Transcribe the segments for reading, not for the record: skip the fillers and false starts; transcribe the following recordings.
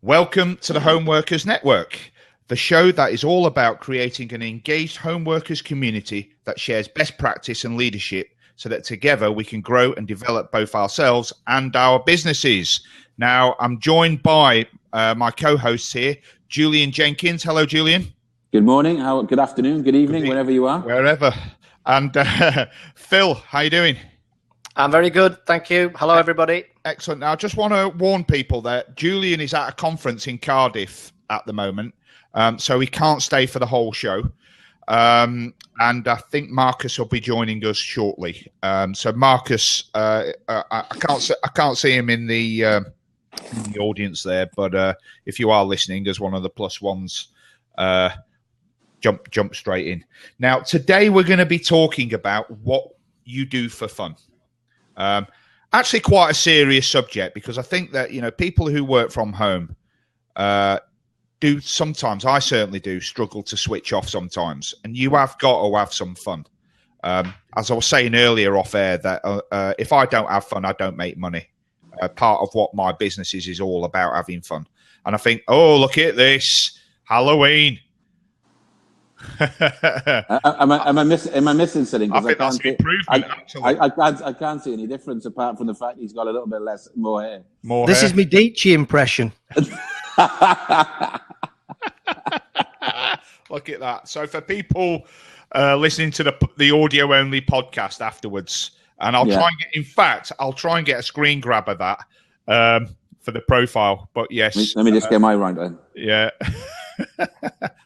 Welcome to the Homeworkers Network, the show that is all about creating an engaged homeworkers community that shares best practice and leadership so that together we can grow and develop both ourselves and our businesses. Now, I'm joined by my co-hosts here, Julian Jenkins. Hello, Julian. Good morning, good afternoon, good evening, wherever you are. Wherever. And Phil, how you doing? I'm very good, thank you. Hello, everybody. Excellent. Now, I just want to warn people that Julian is at a conference in Cardiff at the moment, so he can't stay for the whole show. And I think Marcus will be joining us shortly. So Marcus, I can't see him in the audience there, but if you are listening as one of the plus ones, jump straight in. Now, today we're going to be talking about what you do for fun. Actually, quite a serious subject, because I think that, you know, people who work from home do sometimes, I certainly do, struggle to switch off sometimes. And you have got to have some fun. As I was saying earlier off air, that if I don't have fun, I don't make money. Part of what my business is all about having fun. And I think, oh, look at this, Halloween. Am I missing something? I think that's an improvement. I can't see any difference apart from the fact he's got a little bit more hair. This is my Dici impression. Look at that. So for people listening to the audio only podcast afterwards, and I'll try and get a screen grab of that for the profile. But yes, let me just get my right then. Yeah.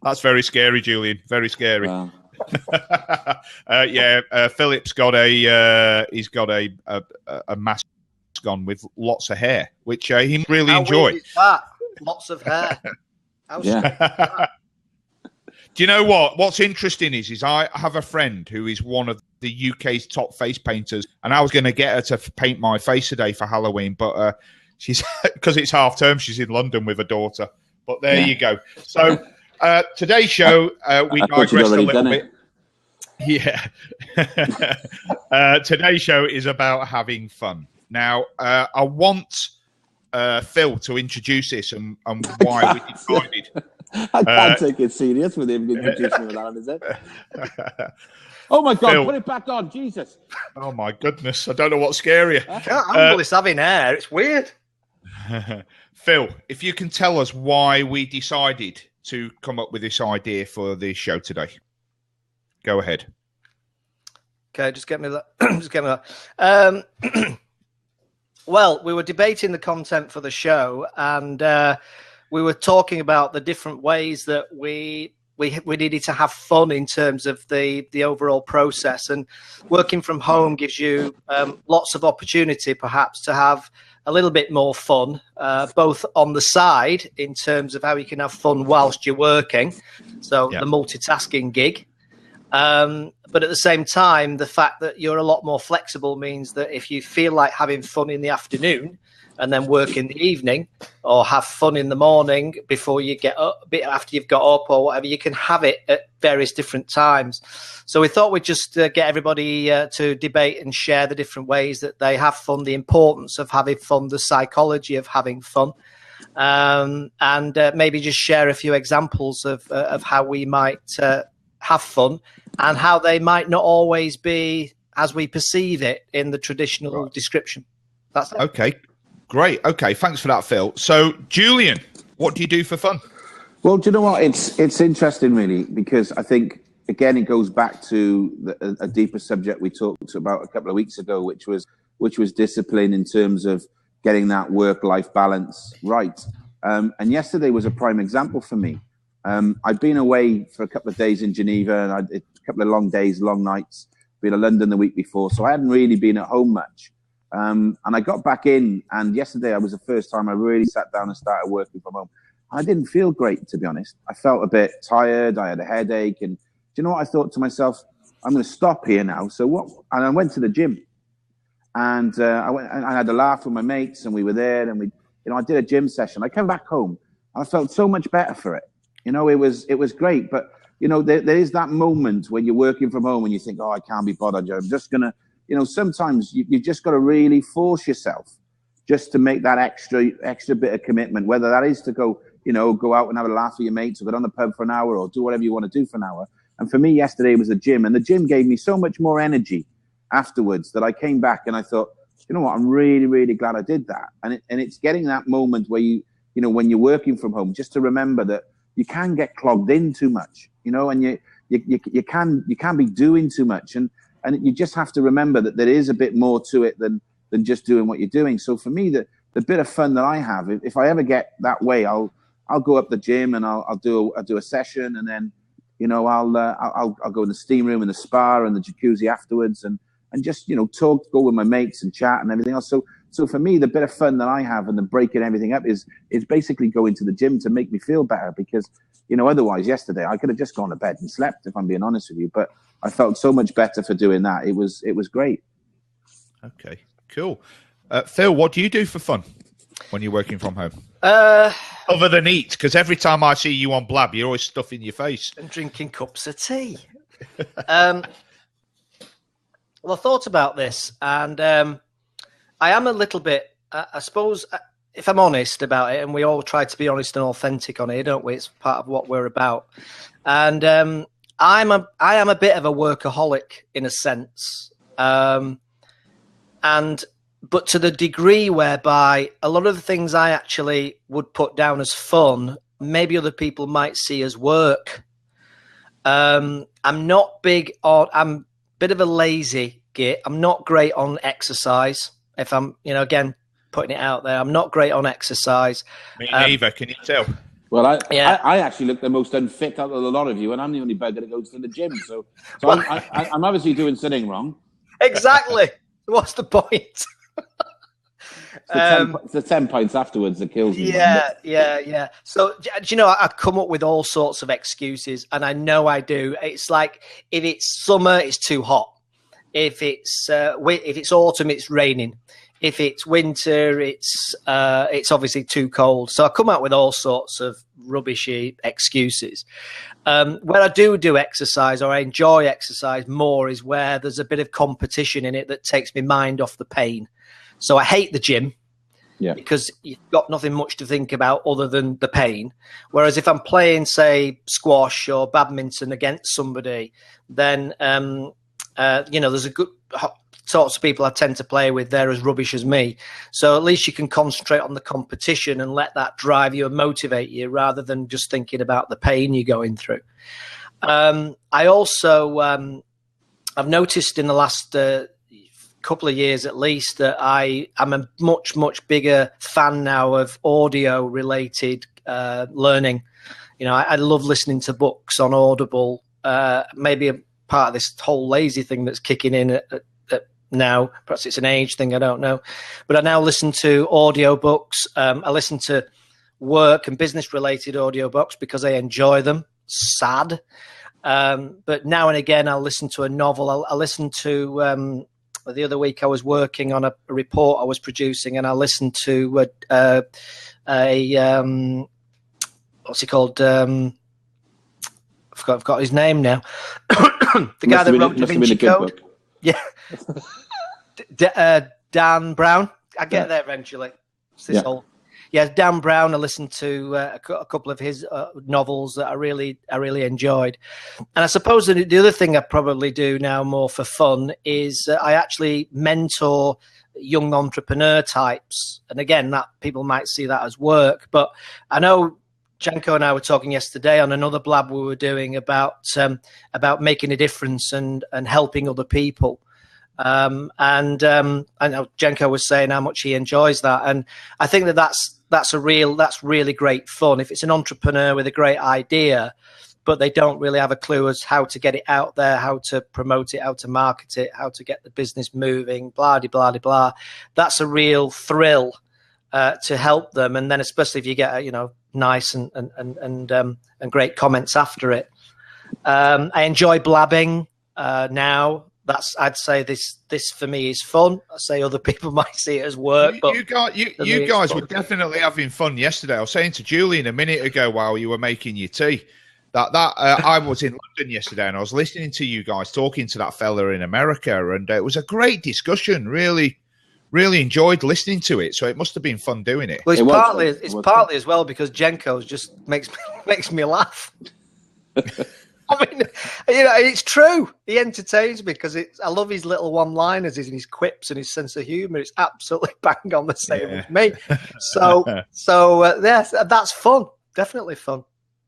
That's very scary, Julian. Very scary. Wow. Philip's got he's got a mask on with lots of hair, which he really enjoyed. Lots of hair. Yeah. Do you know what? What's interesting is I have a friend who is one of the UK's top face painters, and I was going to get her to paint my face today for Halloween, but she's because it's half term. She's in London with her daughter. But there you go. So today's show, we digressed a little bit. Yeah. Today's show is about having fun. Now, I want Phil to introduce this and why we decided. I can't take it serious with him introducing that on his head. Oh, my God, Phil, put it back on, Jesus. Oh, my goodness. I don't know what's scarier. I can't handle this having hair. It's weird. Phil, if you can tell us why we decided to come up with this idea for the show today. Go ahead. Okay, just get me that. Well, we were debating the content for the show, and we were talking about the different ways that we needed to have fun in terms of the overall process. And working from home gives you lots of opportunity, perhaps, to have a little bit more fun, both on the side in terms of how you can have fun whilst you're working. So the multitasking gig. But at the same time, the fact that you're a lot more flexible means that if you feel like having fun in the afternoon and then work in the evening, or have fun in the morning before you get up, a bit after you've got up or whatever, you can have it at various different times. So we thought we'd just get everybody to debate and share the different ways that they have fun, the importance of having fun, the psychology of having fun, and maybe just share a few examples of how we might have fun and how they might not always be as we perceive it in the traditional description. That's it. Okay. Great. Okay. Thanks for that, Phil. So, Julian, what do you do for fun? Well, do you know what? It's interesting, really, because I think, again, it goes back to a deeper subject we talked about a couple of weeks ago, which was discipline in terms of getting that work-life balance right. And yesterday was a prime example for me. I'd been away for a couple of days in Geneva, and a couple of long days, long nights. Been to London the week before, so I hadn't really been at home much. And I got back in, and yesterday was the first time I really sat down and started working from home. I didn't feel great, to be honest. I felt a bit tired. I had a headache. And do you know what? I thought to myself, I'm going to stop here now. So what? And I went to the gym. And I went and I had a laugh with my mates, and we were there. And I did a gym session. I came back home. And I felt so much better for it. It was great. But, there is that moment when you're working from home and you think, oh, I can't be bothered. I'm just going to, sometimes you just got to really force yourself just to make that extra bit of commitment, whether that is to go out and have a laugh with your mates, or go down the pub for an hour, or do whatever you want to do for an hour. And for me, yesterday was the gym, and the gym gave me so much more energy afterwards that I came back and I thought, you know what, I'm really, really glad I did that. And it's getting that moment where when you're working from home, just to remember that you can get clogged in too much, and you can be doing too much, and you just have to remember that there is a bit more to it than just doing what you're doing. So for me, the bit of fun that I have, if I ever get that way, I'll go up the gym and I'll do a session, and then I'll go in the steam room and the spa and the jacuzzi afterwards, and just talk, go with my mates and chat and everything else. So for me, the bit of fun that I have and the breaking everything up is basically going to the gym to make me feel better, because otherwise yesterday I could have just gone to bed and slept, if I'm being honest with you. But I felt so much better for doing that. It was great. Okay, cool. Phil, what do you do for fun when you're working from home? Other than eat, because every time I see you on Blab, you're always stuffing your face and drinking cups of tea. Well, I thought about this, and I am a little bit, I suppose, if I'm honest about it, and we all try to be honest and authentic on it, don't we? It's part of what we're about. And I am a bit of a workaholic in a sense, but to the degree whereby a lot of the things I actually would put down as fun, maybe other people might see as work. I'm not big on, I'm a bit of a lazy git. I'm not great on exercise. If I'm, again, putting it out there, I'm not great on exercise. Me neither, can you tell? Well, I actually look the most unfit out of a lot of you, and I'm the only bugger that goes to the gym. So I'm obviously doing something wrong. Exactly. What's the point? It's the 10 pints afterwards that kills me. Yeah. So, I come up with all sorts of excuses, and I know I do. It's like, if it's summer, it's too hot. If it's autumn, it's raining. If it's winter, it's obviously too cold. So I come out with all sorts of rubbishy excuses. Where I do exercise, or I enjoy exercise more, is where there's a bit of competition in it that takes my mind off the pain. So I hate the gym, because you've got nothing much to think about other than the pain. Whereas if I'm playing, say, squash or badminton against somebody, then there's a good sorts of people I tend to play with. They're as rubbish as me. So at least you can concentrate on the competition and let that drive you and motivate you, rather than just thinking about the pain you're going through. I also, I've noticed in the last couple of years at least, that I'm a much, much bigger fan now of audio related learning. I love listening to books on Audible. Maybe a part of this whole lazy thing that's kicking in at now. Perhaps it's an age thing, I don't know. But I now listen to audiobooks. I listen to work and business related audiobooks because I enjoy them. Sad. But now and again, I'll listen to a novel. I listen to, the other week I was working on a report I was producing, and I listened to what's he called? I've got his name now. The guy that wrote Da Vinci Code. Yeah. Dan Brown. I get there eventually. Dan Brown. I listened to a couple of his novels that I really enjoyed. And I suppose the other thing I probably do now more for fun is I actually mentor young entrepreneur types. And again, that people might see that as work, but I know Janko and I were talking yesterday on another blab we were doing about making a difference and helping other people. And I know Janko was saying how much he enjoys that, and I think that's really great fun. If it's an entrepreneur with a great idea, but they don't really have a clue as how to get it out there, how to promote it, how to market it, how to get the business moving, blah blah blah blah. That's a real thrill to help them, and then especially if you get nice and great comments after it. I enjoy blabbing now. I'd say this for me is fun. I say other people might see it as work, but you guys were definitely having fun yesterday. I was saying to Julian a minute ago while you were making your tea that I was in London yesterday, and I was listening to you guys talking to that fella in America, and it was a great discussion. Really, really enjoyed listening to it. So it must have been fun doing it. Well, it's partly as well because Jenko's just makes me laugh. I mean, it's true. He entertains me because I love his little one-liners, his quips, and his sense of humour. It's absolutely bang on the same with me. So yes, that's fun. Definitely fun.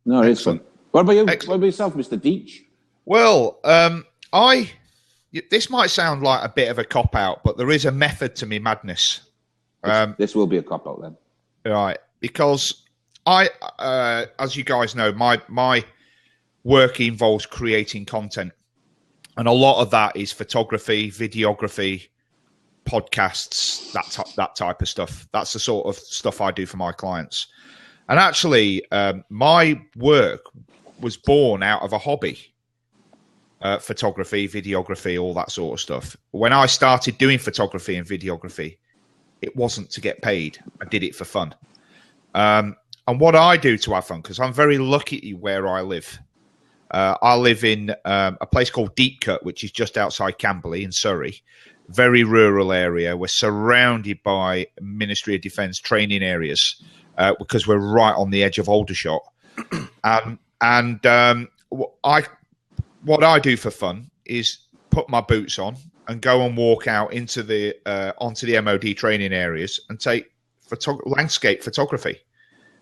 No, it is fun. What about you? Excellent. What about yourself, Mr. Deitch? Well, this might sound like a bit of a cop-out, but there is a method to me madness. This will be a cop-out then. Right, because as you guys know, my work involves creating content, and a lot of that is photography, videography, podcasts, that type of stuff. That's the sort of stuff I do for my clients. And actually, my work was born out of a hobby. Photography, videography, all that sort of stuff. When I started doing photography and videography, it wasn't to get paid. I did it for fun. And what I do to have fun, because I'm very lucky where I live. I live in a place called Deepcut, which is just outside Camberley in Surrey. Very rural area. We're surrounded by Ministry of Defence training areas because we're right on the edge of Aldershot. What I do for fun is put my boots on and go and walk out into onto the MOD training areas and take landscape photography.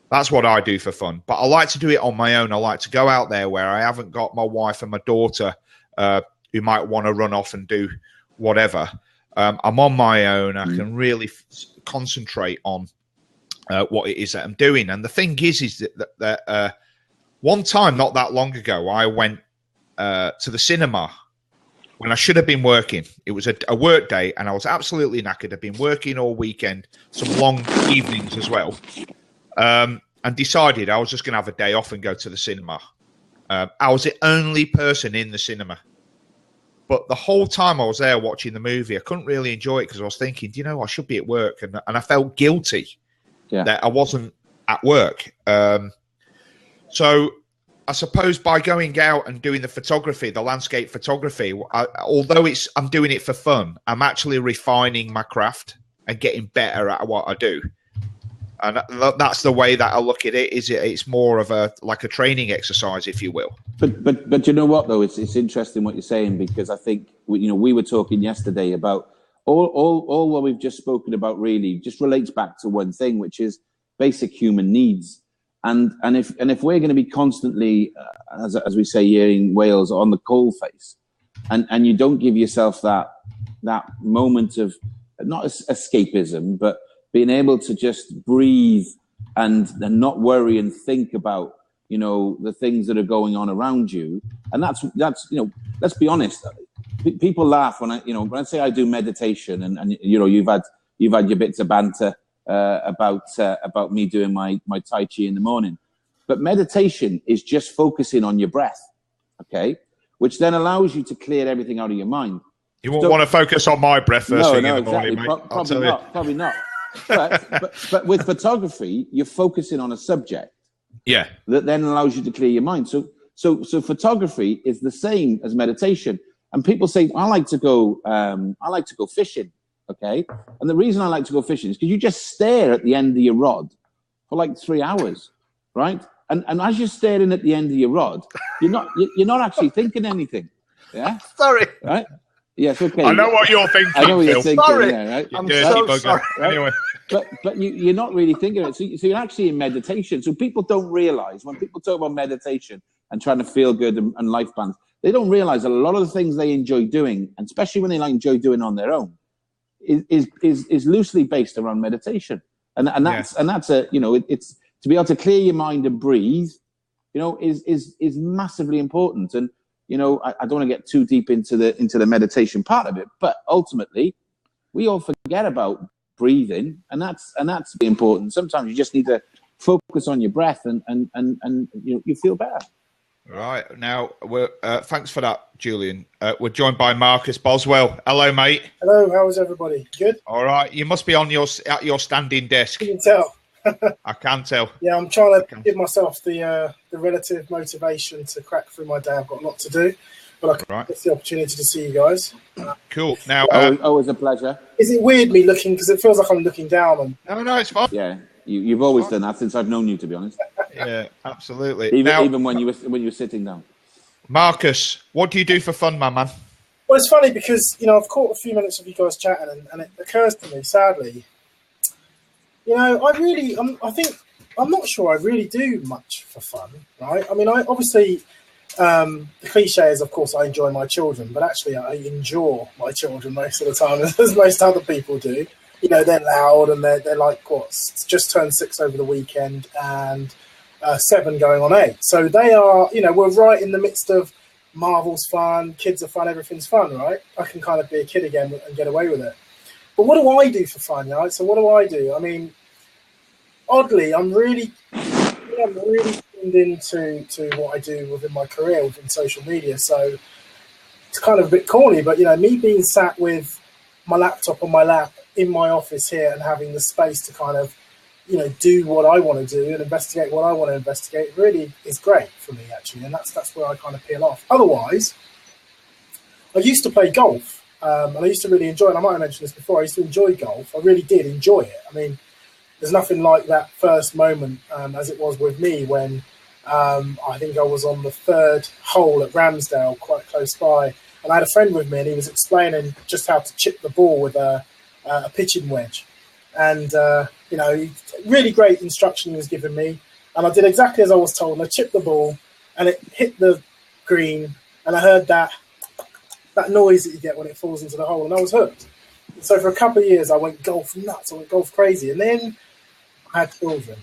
That's what I do for fun. But I like to do it on my own. I like to go out there where I haven't got my wife and my daughter who might want to run off and do whatever. I'm on my own. I can really concentrate on what it is that I'm doing. And the thing is that one time, not that long ago, I went to the cinema when I should have been working. It was a work day, and I was absolutely knackered. I'd been working all weekend, some long evenings as well. And decided I was just going to have a day off and go to the cinema. I was the only person in the cinema. But the whole time I was there watching the movie, I couldn't really enjoy it because I was thinking, I should be at work. And I felt guilty that I wasn't at work. So I suppose by going out and doing the photography, the landscape photography, although I'm doing it for fun, I'm actually refining my craft and getting better at what I do. And that's the way that I look at it. It's more of a training exercise, if you will. But you know what though, it's interesting what you're saying, because I think we were talking yesterday about all what we've just spoken about really just relates back to one thing, which is basic human needs. And if we're going to be constantly, as we say here in Wales, on the coal face, and you don't give yourself that moment of not escapism, but being able to just breathe and not worry and think about, the things that are going on around you. And that's let's be honest. People laugh when I say I do meditation and you've had your bits of banter about me doing my Tai Chi in the morning. But meditation is just focusing on your breath, okay? Which then allows you to clear everything out of your mind. You won't want to focus on my breath first thing in the morning, mate. Probably not. But with photography, you're focusing on a subject. Yeah. That then allows you to clear your mind. So photography is the same as meditation. And people say, I like to go fishing. Okay. And the reason I like to go fishing is because you just stare at the end of your rod for like 3 hours. Right. And as you're staring at the end of your rod, you're not actually thinking anything. Yeah. Sorry. Right. Yes, okay. I know what you're thinking. I know what you're thinking. Sorry. Yeah, right? I'm so sorry. Right? Anyway. But you're not really thinking of it. So you're actually in meditation. So people don't realize when people talk about meditation and trying to feel good and life balance, they don't realize that a lot of the things they enjoy doing, and especially when they enjoy doing on their own, is loosely based around meditation. And that's a it's to be able to clear your mind and breathe, is massively important. And I don't want to get too deep into the meditation part of it, but ultimately, we all forget about breathing, and that's important. Sometimes you just need to focus on your breath, and you feel better. Right now, we're thanks for that, Julian. We're joined by Marcus Boswell. Hello, mate. Hello. How is everybody? Good. All right. You must be at your standing desk. You can tell. I can tell. Yeah, I'm trying to give myself the relative motivation to crack through my day. I've got a lot to do. but Right. it's the opportunity to see you guys. Cool. Now, Always a pleasure. Is it weird me looking, because it feels like I'm looking down on? no, it's fine. Yeah, you've always done that since I've known you, to be honest. Yeah, absolutely. Even when you were sitting down. Marcus, what do you do for fun, my man? Well, it's funny because, I've caught a few minutes of you guys chatting, and it occurs to me, sadly, I'm not sure I really do much for fun, right? I mean, I obviously, the cliche is, of course, I enjoy my children, but actually I endure my children most of the time, as most other people do. They're loud, and they're like, just turned 6 over the weekend, and 7 going on 8. So they are, we're right in the midst of Marvel's fun, kids are fun, everything's fun, right? I can kind of be a kid again and get away with it. But what do I do for fun, right? So what do I do? I mean, oddly, I'm really tuned into what I do within my career, within social media. So it's kind of a bit corny, but, me being sat with my laptop on my lap in my office here and having the space to kind of, do what I want to do and investigate what I want to investigate really is great for me, actually. And that's where I kind of peel off. Otherwise, I used to play golf, and I used to really enjoy it. I might have mentioned this before. I used to enjoy golf. I really did enjoy it. I mean, there's nothing like that first moment, as it was with me when I think I was on the 3rd hole at Ramsdale, quite close by. And I had a friend with me, and he was explaining just how to chip the ball with a pitching wedge. And, really great instruction he was giving me. And I did exactly as I was told. And I chipped the ball, and it hit the green. And I heard that noise that you get when it falls into the hole. And I was hooked. So for a couple of years, I went golf nuts. I went golf crazy. And then I had children.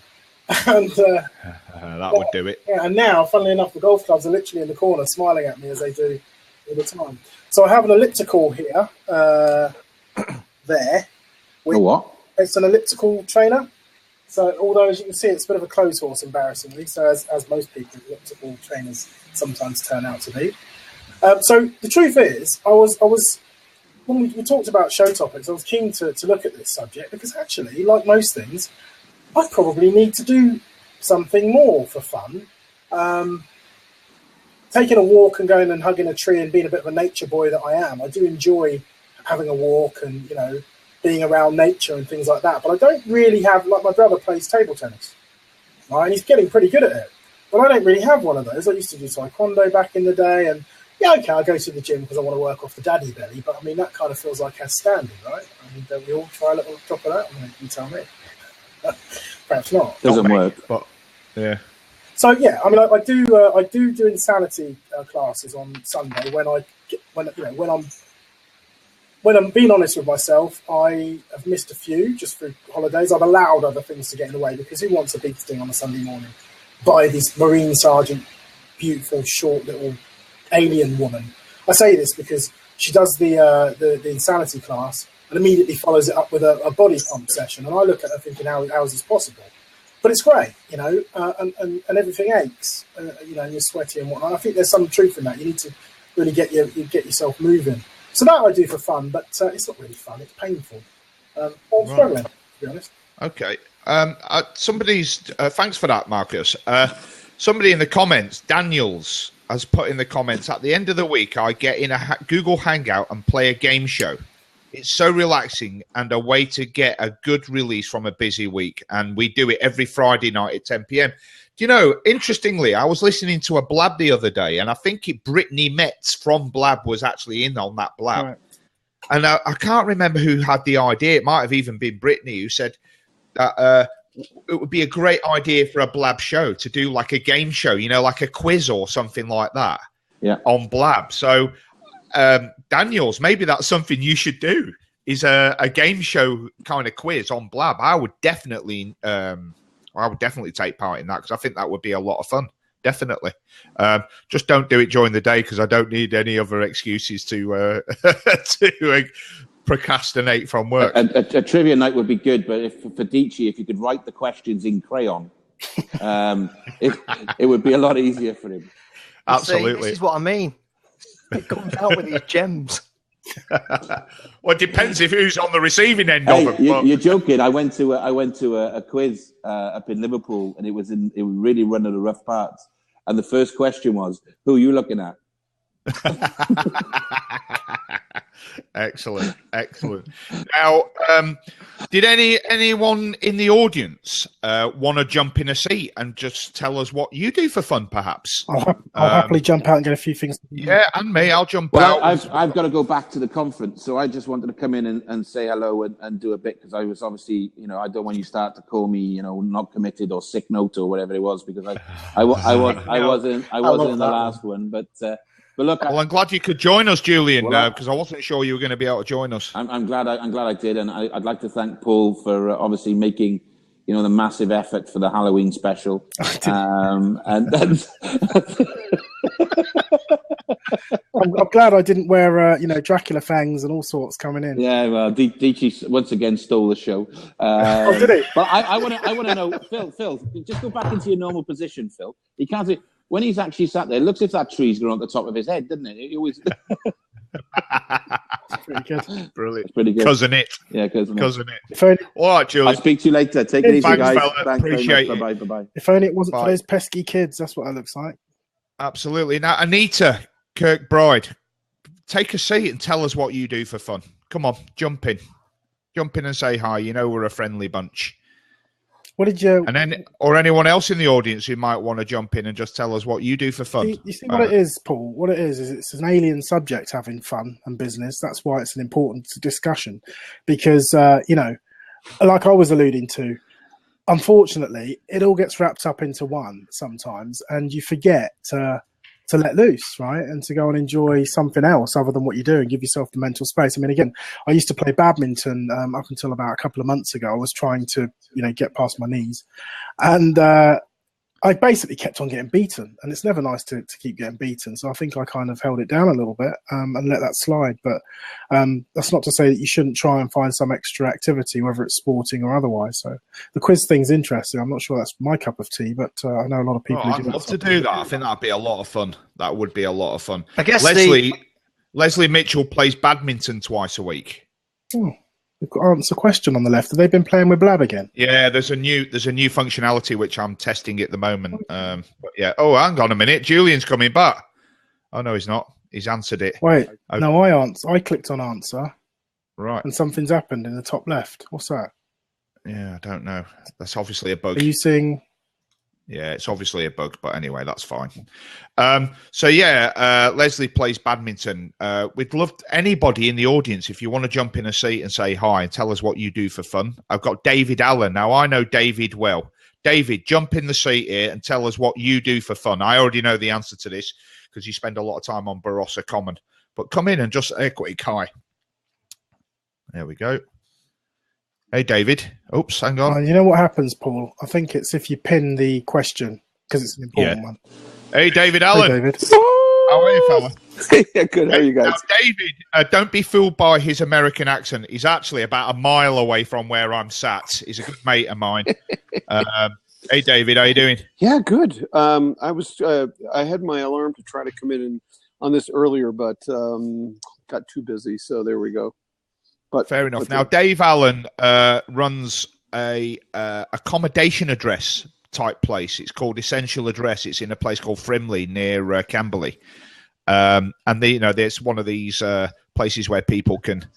And that would do it. Yeah, and now, funnily enough, the golf clubs are literally in the corner smiling at me as they do all the time. So I have an elliptical here, there. What? It's an elliptical trainer. So although, as you can see, it's a bit of a clothes horse, embarrassingly. So as most people, elliptical trainers sometimes turn out to be. So the truth is, I was when we talked about show topics, I was keen to look at this subject because actually, like most things, I probably need to do something more for fun. Taking a walk and going and hugging a tree and being a bit of a nature boy that I am, I do enjoy having a walk and, being around nature and things like that. But I don't really have, like my brother plays table tennis, right? And he's getting pretty good at it. But I don't really have one of those. I used to do taekwondo back in the day. And yeah, okay, I go to the gym because I want to work off the daddy belly. But I mean, that kind of feels like a standard, right? I mean, don't we all try a little drop of that? I mean, you tell me. Perhaps not. Doesn't work. But yeah. So yeah, I mean, I do insanity classes on Sunday when I'm being honest with myself. I have missed a few just through holidays. I've allowed other things to get in the way because who wants a big sting on a Sunday morning by this Marine Sergeant, beautiful short little alien woman? I say this because she does the insanity class and immediately follows it up with a body pump session, and I look at her thinking, how is this possible? But it's great, and everything aches, and you're sweaty and whatnot. I think there's some truth in that. You need to really get yourself moving. So that I do for fun, but it's not really fun. It's painful. I'm struggling, to be honest. Okay. Somebody's thanks for that, Marcus. Somebody in the comments, Daniels, has put in the comments, at the end of the week, I get in a Google Hangout and play a game show. It's so relaxing and a way to get a good release from a busy week. And we do it every Friday night at 10 p.m. Do you know, interestingly, I was listening to a Blab the other day, and I think Brittany Metz from Blab was actually in on that Blab. Right. And I can't remember who had the idea. It might have even been Brittany who said that it would be a great idea for a Blab show to do like a game show, like a quiz or something like that on Blab. So, Daniels, maybe that's something you should do, is a game show kind of quiz on Blab. I would definitely take part in that because I think that would be a lot of fun. Definitely. Just don't do it during the day because I don't need any other excuses to procrastinate from work. A trivia night would be good, but for Dici, if you could write the questions in crayon, it would be a lot easier for him. Absolutely. See, this is what I mean. It comes out with these gems. Well, it depends if who's on the receiving end of them. You're joking. I went to a quiz up in Liverpool, and it was really one of the rough parts. And the first question was, "Who are you looking at?" Excellent. Now, did anyone in the audience want to jump in a seat and just tell us what you do for fun, perhaps? I'll happily jump out and get a few things. Yeah, and me, I'll jump Well, out. I've got to go back to the conference, so I just wanted to come in and say hello and do a bit, because I was obviously, I don't want you start to call me, not committed or sick note or whatever it was, because I wasn't in the last one, but look. Well, I'm glad you could join us, Julian, because I wasn't sure you were going to be able to join us. I'm glad I did, and I'd like to thank Paul for obviously making the massive effort for the Halloween special. And then I'm glad I didn't wear Dracula fangs and all sorts coming in. Yeah, well, Dici once again stole the show. Oh, did he? But I want to know, Phil, just go back into your normal position, Phil. He can't see. When he's actually sat there, it looks as if that tree's grown on the top of his head, doesn't it? It always. Pretty good. Brilliant. It's pretty good. Cousin it. Yeah, cousin it. All right, Julian. I'll speak to you later. Take it easy, Thanks, guys. fella. Thanks Appreciate very much. it. Bye-bye. If only it wasn't for those pesky kids. That's what it looks like. Absolutely. Now, Anita Kirkbride, take a seat and tell us what you do for fun. Come on, jump in and say hi. We're a friendly bunch. What did you? And then, or anyone else in the audience who might want to jump in and just tell us what you do for fun. You see what it is, Paul? What it is it's an alien subject, having fun and business. That's why it's an important discussion, because like I was alluding to, unfortunately, it all gets wrapped up into one sometimes, and you forget to let loose, right? And to go and enjoy something else other than what you do and give yourself the mental space. I mean, again, I used to play badminton up until about a couple of months ago. I was trying to, get past my knees. And I basically kept on getting beaten. And it's never nice to keep getting beaten. So I think I kind of held it down a little bit and let that slide. But that's not to say that you shouldn't try and find some extra activity, whether it's sporting or otherwise. So the quiz thing's interesting. I'm not sure that's my cup of tea, but I know a lot of people who do. I'd love to do that. I think that'd be a lot of fun. That would be a lot of fun. I guess Leslie Mitchell plays badminton twice a week. Oh, we've got answer question on the left. Have they been playing with Blab again? Yeah, there's a new functionality which I'm testing at the moment. But yeah. Oh, hang on a minute. Julian's coming back. Oh no, he's not. He's answered it. Wait, no, I clicked on answer. Right. And something's happened in the top left. What's that? Yeah, I don't know. That's obviously a bug. Are you seeing? Yeah, it's obviously a bug, but anyway, that's fine. Leslie plays badminton. We'd love anybody in the audience, if you want to jump in a seat and say hi and tell us what you do for fun. I've got David Allen. Now, I know David well. David, jump in the seat here and tell us what you do for fun. I already know the answer to this because you spend a lot of time on Barossa Common. But come in and just a quick hi. There we go. Hey, David. Oops, hang on. You know what happens, Paul? I think it's if you pin the question, because it's an important one. Hey, David Allen. Hey, David. How are you, fella? Yeah, good. How are you guys? Now, David, don't be fooled by his American accent. He's actually about a mile away from where I'm sat. He's a good mate of mine. Hey, David, how you doing? Yeah, good. I had my alarm to try to come in on this earlier, but got too busy. So there we go. But fair enough. Now, Dave Allen runs a accommodation address type place. It's called Essential Address. It's in a place called Frimley near Camberley, and there's one of these places where people can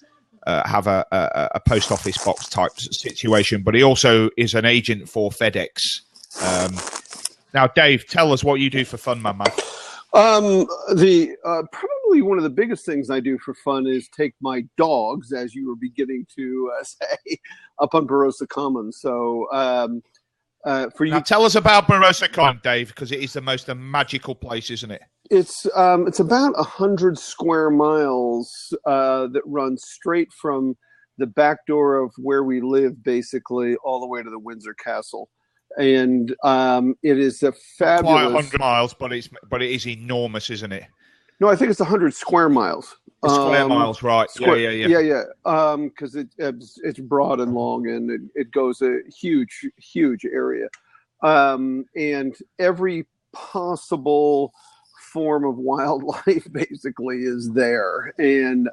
have a post office box type situation. But he also is an agent for FedEx. Now, Dave, tell us what you do for fun, my man. Probably one of the biggest things I do for fun is take my dogs, as you were beginning to say, up on Barossa Common. So, for you, now tell us about Barossa Common, Dave, because it is the most magical place, isn't it? It's about 100 square miles that runs straight from the back door of where we live, basically, all the way to the Windsor Castle. And it is a fabulous. Quite 100 miles, but it is enormous, isn't it? No, I think it's 100 square miles. Square miles, right? Yeah. Because it's broad and long, and it goes a huge area, and every possible form of wildlife basically is there, and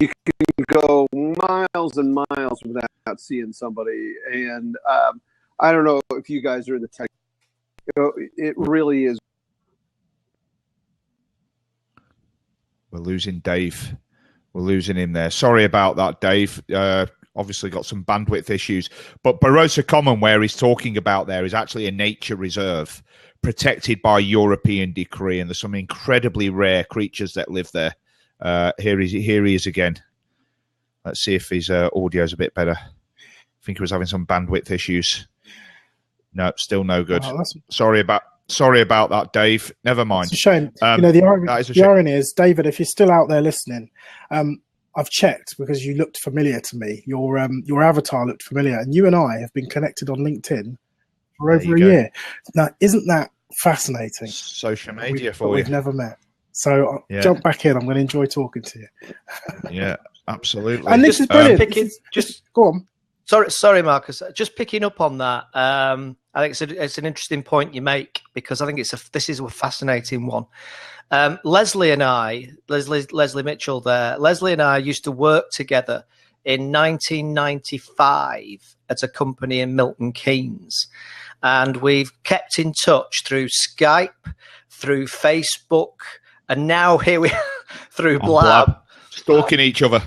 you can go miles and miles without seeing somebody, and I don't know if you guys are in the tech. It really is We're losing Dave. We're losing him there. Sorry about that, Dave. Obviously got some bandwidth issues. But Barossa Common, where he's talking about there, is actually a nature reserve protected by European decree, and there's some incredibly rare creatures that live there. Here he is again. Let's see if his audio is a bit better. I think he was having some bandwidth issues. No, still no good. Oh, Sorry about that, Dave. Never mind. It's a shame. The irony is, David, if you're still out there listening, I've checked because you looked familiar to me. Your avatar looked familiar, and you and I have been connected on LinkedIn for over a year. Now, isn't that fascinating? Social media for you. We've never met. So jump back in. I'm going to enjoy talking to you. Yeah, absolutely. And this is brilliant. Just go on. Sorry, Marcus. Just picking up on that. I think it's an interesting point you make, because I think this is a fascinating one. Leslie Mitchell there. Leslie and I used to work together in 1995 at a company in Milton Keynes. And we've kept in touch through Skype, through Facebook, and now here we are through Blab. Stalking each other.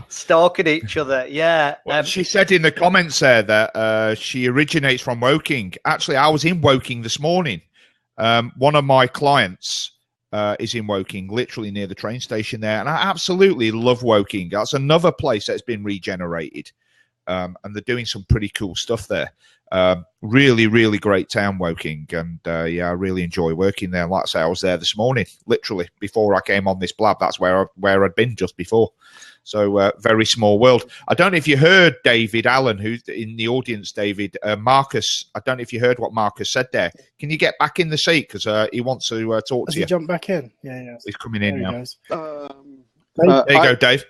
Yeah. Well, she said in the comments there that she originates from Woking. Actually, I was in Woking this morning. One of my clients is in Woking, literally near the train station there. And I absolutely love Woking. That's another place that's been regenerated. And they're doing some pretty cool stuff there. Really, really great town, Woking. And I really enjoy working there. Like I say, I was there this morning, literally before I came on this Blab. That's where I'd been just before. So very small world. I don't know if you heard David Allen, who's in the audience, David. Marcus, I don't know if you heard what Marcus said there. Can you get back in the seat? Because he wants to talk to you. Jump back in? Yeah. He's coming in now. There you go, Dave.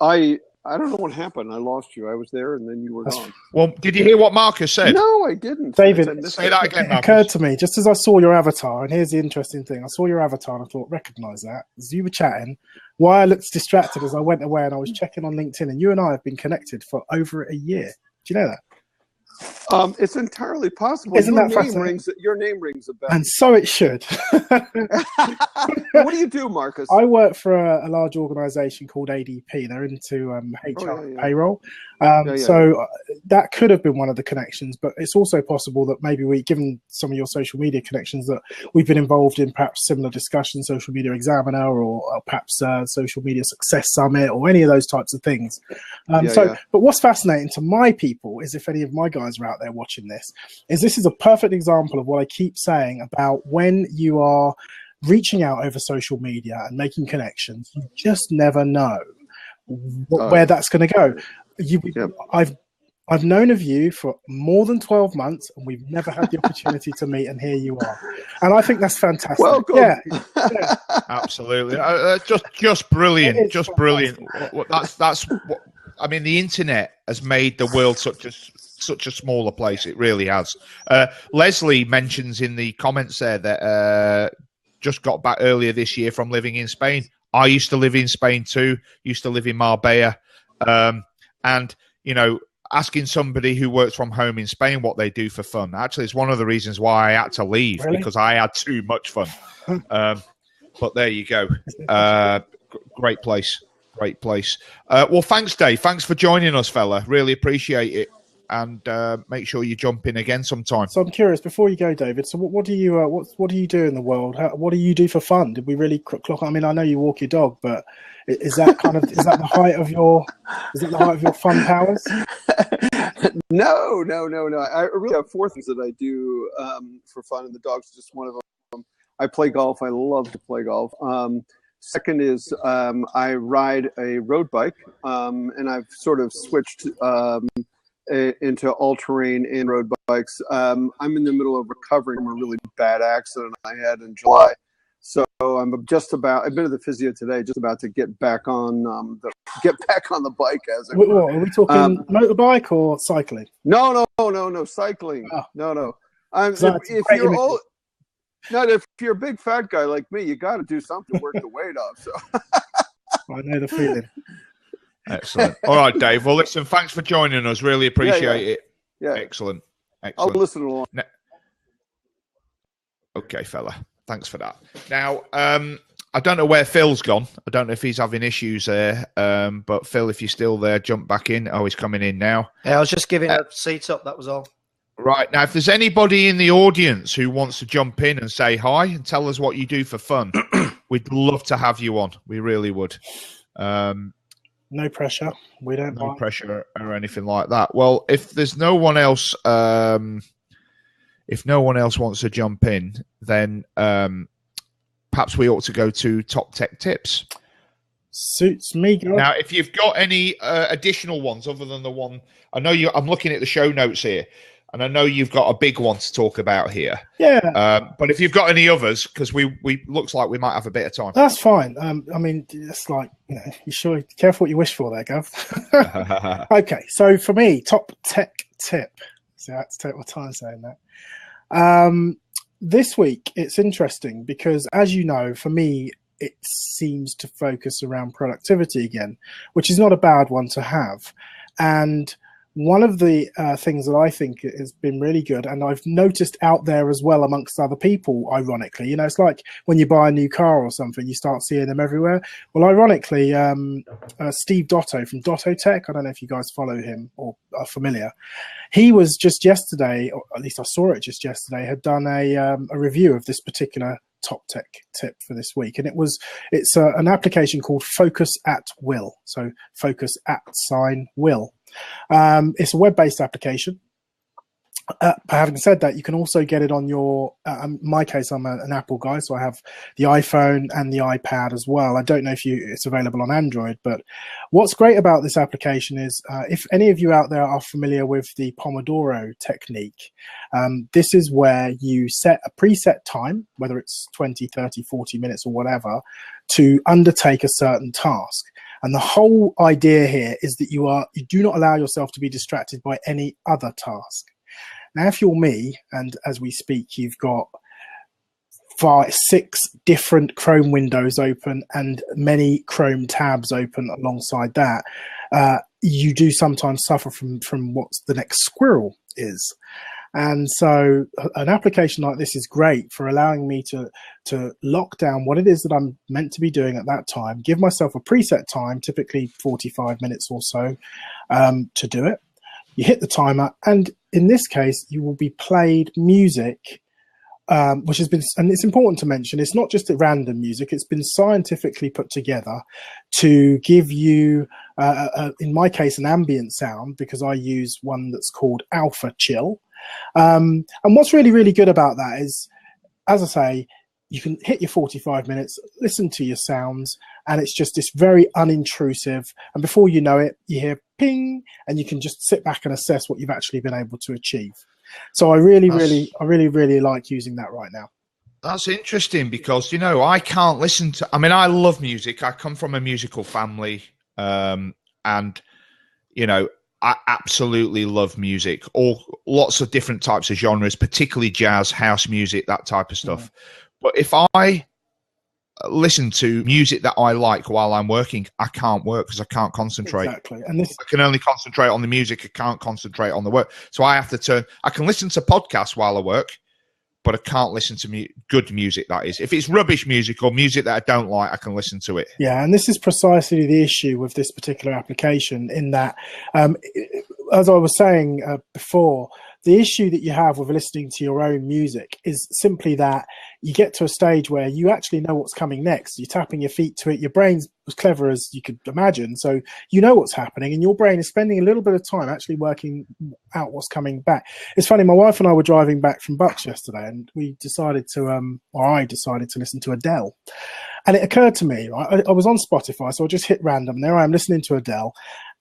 I don't know what happened. I lost you. I was there, and then you were gone. Well, did you hear what Marcus said? No, I didn't. David, say that again, Marcus. It occurred to me, just as I saw your avatar, and here's the interesting thing. I saw your avatar, and I thought, recognise that. As you were chatting, why I looked distracted as I went away, and I was checking on LinkedIn, and you and I have been connected for over a year. Do you know that? It's entirely possible. Isn't that fascinating? Your name rings a bell. And so it should. What do you do, Marcus? I work for a large organisation called ADP. They're into HR payroll. So that could have been one of the connections, but it's also possible that maybe given some of your social media connections, that we've been involved in perhaps similar discussions, Social Media Examiner, or perhaps Social Media Success Summit, or any of those types of things. But what's fascinating to my people is, if any of my guys are out there watching this is a perfect example of what I keep saying about when you are reaching out over social media and making connections, you just never know where that's going to go. I've known of you for more than 12 months, and we've never had the opportunity to meet, and here you are. And I think that's fantastic. Welcome. Yeah. Absolutely. Just brilliant. Just brilliant. That's what I mean. The internet has made the world such a smaller place. It really has. Leslie mentions in the comments there that just got back earlier this year from living in Spain. I used to live in Spain too. Used to live in Marbella. And, asking somebody who works from home in Spain what they do for fun. Actually, it's one of the reasons why I had to leave, because I had too much fun. But there you go. Great place. Great place. Well, thanks, Dave. Thanks for joining us, fella. Really appreciate it. And make sure you jump in again sometime. So I'm curious, before you go, David. So what do you what do you do in the world? What do you do for fun? Did we really clock? I mean, I know you walk your dog, but is that the height of your fun powers? No. I really have four things that I do for fun, and the dog's just one of them. I play golf. I love to play golf. Second is I ride a road bike, and I've sort of switched into all-terrain and road bikes. I'm in the middle of recovering from a really bad accident I had in July. So I've been to the physio today, just about to get back on the bike. Are we talking motorbike or cycling? No, cycling. Oh. No. If you're a big fat guy like me, you got to do something to work the weight off. So I know the feeling. Excellent. All right, Dave. Well, listen, thanks for joining us. Really appreciate it. Yeah. Excellent. I'll listen along. Okay, fella. Thanks for that. Now, I don't know where Phil's gone. I don't know if he's having issues there. But Phil, if you're still there, jump back in. Oh, he's coming in now. Yeah, I was just giving a seat up. That was all. Right. Now, if there's anybody in the audience who wants to jump in and say hi and tell us what you do for fun, we'd love to have you on. We really would. No pressure. We don't. No pressure or anything like that. Well, if there's no one else, if no one else wants to jump in, then perhaps we ought to go to top tech tips. Suits me. God. Now, if you've got any additional ones other than the one, I know you. I'm looking at the show notes here, and I know you've got a big one to talk about here. Yeah. But if you've got any others, because we looks like we might have a bit of time. That's fine. I mean, it's like, you sure? Careful what you wish for there, Gav. Okay, so for me, top tech tip. So I had to take my time saying that. This week, it's interesting because, as you know, for me, it seems to focus around productivity again, which is not a bad one to have. And one of the things that I think has been really good, and I've noticed out there as well amongst other people, ironically, it's like when you buy a new car or something, you start seeing them everywhere. Well, ironically, Steve Dotto from Dotto Tech, I don't know if you guys follow him or are familiar. He was just yesterday, or at least I saw it just yesterday, had done a review of this particular top tech tip for this week, and it's an application called Focus at Will. So Focus at Will. It's a web-based application. Having said that, you can also get it on your, in my case, I'm an Apple guy, so I have the iPhone and the iPad as well. I don't know if it's available on Android, but what's great about this application is if any of you out there are familiar with the Pomodoro technique, this is where you set a preset time, whether it's 20, 30, 40 minutes or whatever, to undertake a certain task. And the whole idea here is that you do not allow yourself to be distracted by any other task. Now, if you're me, and as we speak, you've got 6 different Chrome windows open and many Chrome tabs open alongside that, you do sometimes suffer from what the next squirrel is. And so an application like this is great for allowing me to lock down what it is that I'm meant to be doing at that time, give myself a preset time, typically 45 minutes or so, to do it. You hit the timer, and in this case, you will be played music, which has been, and it's important to mention, it's not just random music, it's been scientifically put together to give you, in my case, an ambient sound, because I use one that's called Alpha Chill. And what's really, really good about that is, as I say, you can hit your 45 minutes, listen to your sounds, and it's just this very unintrusive. And before you know it, you hear ping, and you can just sit back and assess what you've actually been able to achieve. So I really like using that right now. That's interesting because, I can't listen to, I love music. I come from a musical family, and, I absolutely love music, lots of different types of genres, particularly jazz, house music, that type of stuff. Mm. But if I listen to music that I like while I'm working, I can't work because I can't concentrate. Exactly. And I can only concentrate on the music. I can't concentrate on the work. So I have to I can listen to podcasts while I work, but I can't listen to good music, that is. If it's rubbish music or music that I don't like, I can listen to it. Yeah, and this is precisely the issue with this particular application, in that, as I was saying before, the issue that you have with listening to your own music is simply that you get to a stage where you actually know what's coming next. You're tapping your feet to it. Your brain's as clever as you could imagine. So you know what's happening, and your brain is spending a little bit of time actually working out what's coming back. It's funny, my wife and I were driving back from Bucks yesterday, and we decided to, I decided to listen to Adele. And it occurred to me, right, I was on Spotify, so I just hit random. There I am listening to Adele.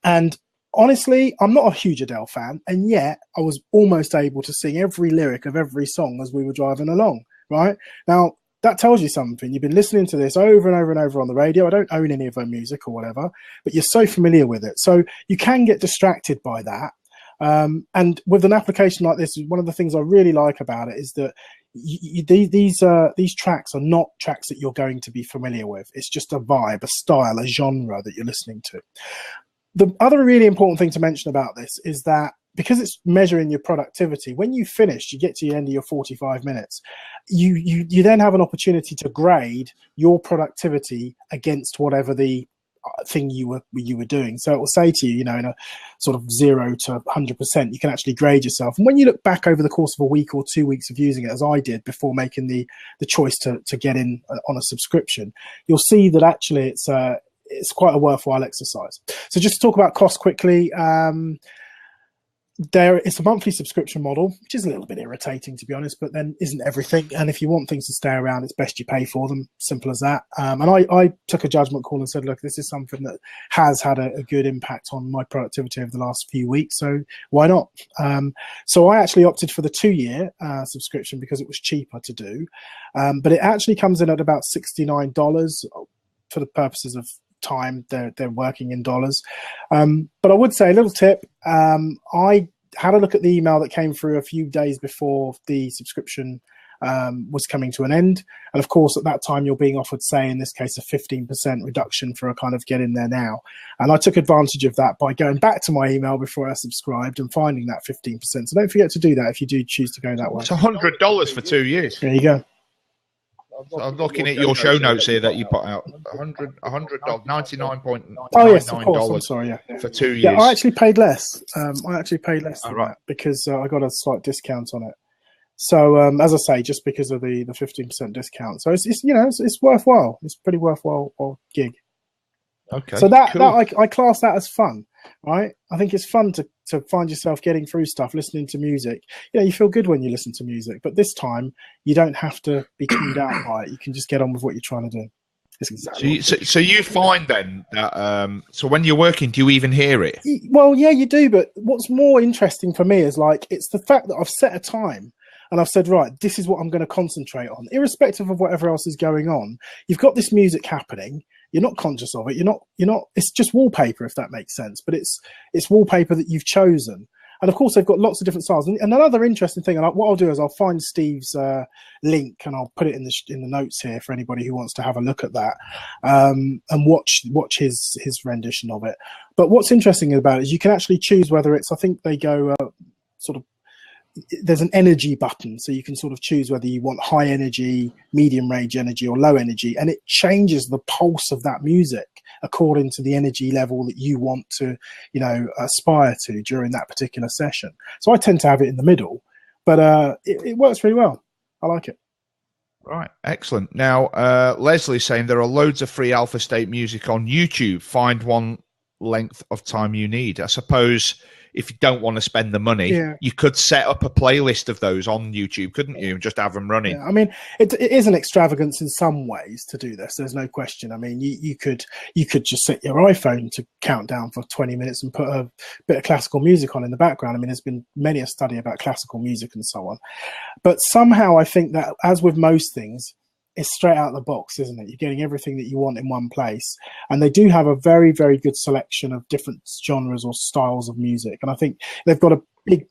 And honestly, I'm not a huge Adele fan, and yet I was almost able to sing every lyric of every song as we were driving along, right? Now, that tells you something. You've been listening to this over and over and over on the radio. I don't own any of her music or whatever, but you're so familiar with it. So you can get distracted by that. And with an application like this, one of the things I really like about it is that these tracks are not tracks that you're going to be familiar with. It's just a vibe, a style, a genre that you're listening to. The other really important thing to mention about this is that because it's measuring your productivity, when you finish, you get to the end of your 45 minutes, you then have an opportunity to grade your productivity against whatever the thing you were doing. So it will say to you, in a sort of 0 to 100%, you can actually grade yourself. And when you look back over the course of a week or 2 weeks of using it, as I did before making the choice to get in on a subscription, you'll see that actually it's quite a worthwhile exercise. So just to talk about cost quickly, it's a monthly subscription model, which is a little bit irritating, to be honest, but then isn't everything. And if you want things to stay around, it's best you pay for them. Simple as that. And I took a judgment call and said, look, this is something that has had a good impact on my productivity over the last few weeks. So why not? So I actually opted for the 2-year subscription because it was cheaper to do. But it actually comes in at about $69 for the purposes of time. They're working in dollars. But I would say a little tip. I had a look at the email that came through a few days before the subscription was coming to an end. And of course, at that time, you're being offered, say, in this case, a 15% reduction for a kind of get in there now. And I took advantage of that by going back to my email before I subscribed and finding that 15%. So don't forget to do that if you do choose to go that way. It's $100 for 2 years. There you go. So I'm looking at your show notes here that you put out. $100, $99.99. Oh yes, of course. I'm sorry. Yeah. For 2 years. Yeah, I actually paid less. I actually paid less than right. that because I got a slight discount on it. So as I say, just because of the 15% discount, so it's worthwhile. It's a pretty worthwhile gig. Okay. So that cool. I class that as fun, right? I think it's fun to find yourself getting through stuff, listening to music. You feel good when you listen to music, but this time you don't have to be tuned out by it. You can just get on with what you're trying to do. It's exactly so you find then that so when you're working, do you even hear it? Well, yeah, you do. But what's more interesting for me is it's the fact that I've set a time. And I've said, right, this is what I'm going to concentrate on, irrespective of whatever else is going on. You've got this music happening. You're not conscious of it. You're not. It's just wallpaper, if that makes sense. But it's wallpaper that you've chosen. And of course, they've got lots of different styles. And another interesting thing, and what I'll do is I'll find Steve's link and I'll put it in the notes here for anybody who wants to have a look at that and watch his rendition of it. But what's interesting about it is you can actually choose whether it's. I think they go sort of. There's an energy button, so you can sort of choose whether you want high energy, medium range energy, or low energy, and it changes the pulse of that music according to the energy level that you want to, aspire to during that particular session. So I tend to have it in the middle, but it works really well. I like it. Right, excellent. Now, Leslie's saying there are loads of free Alpha State music on YouTube. Find one length of time you need. I suppose if you don't want to spend the money, you could set up a playlist of those on YouTube, couldn't you? And just have them running. Yeah, I mean, it is an extravagance in some ways to do this. There's no question. I mean, you could just set your iPhone to count down for 20 minutes and put a bit of classical music on in the background. I mean, there's been many a study about classical music and so on. But somehow I think that, as with most things, it's straight out of the box, isn't it? You're getting everything that you want in one place. And they do have a very, very good selection of different genres or styles of music. And I think they've got a big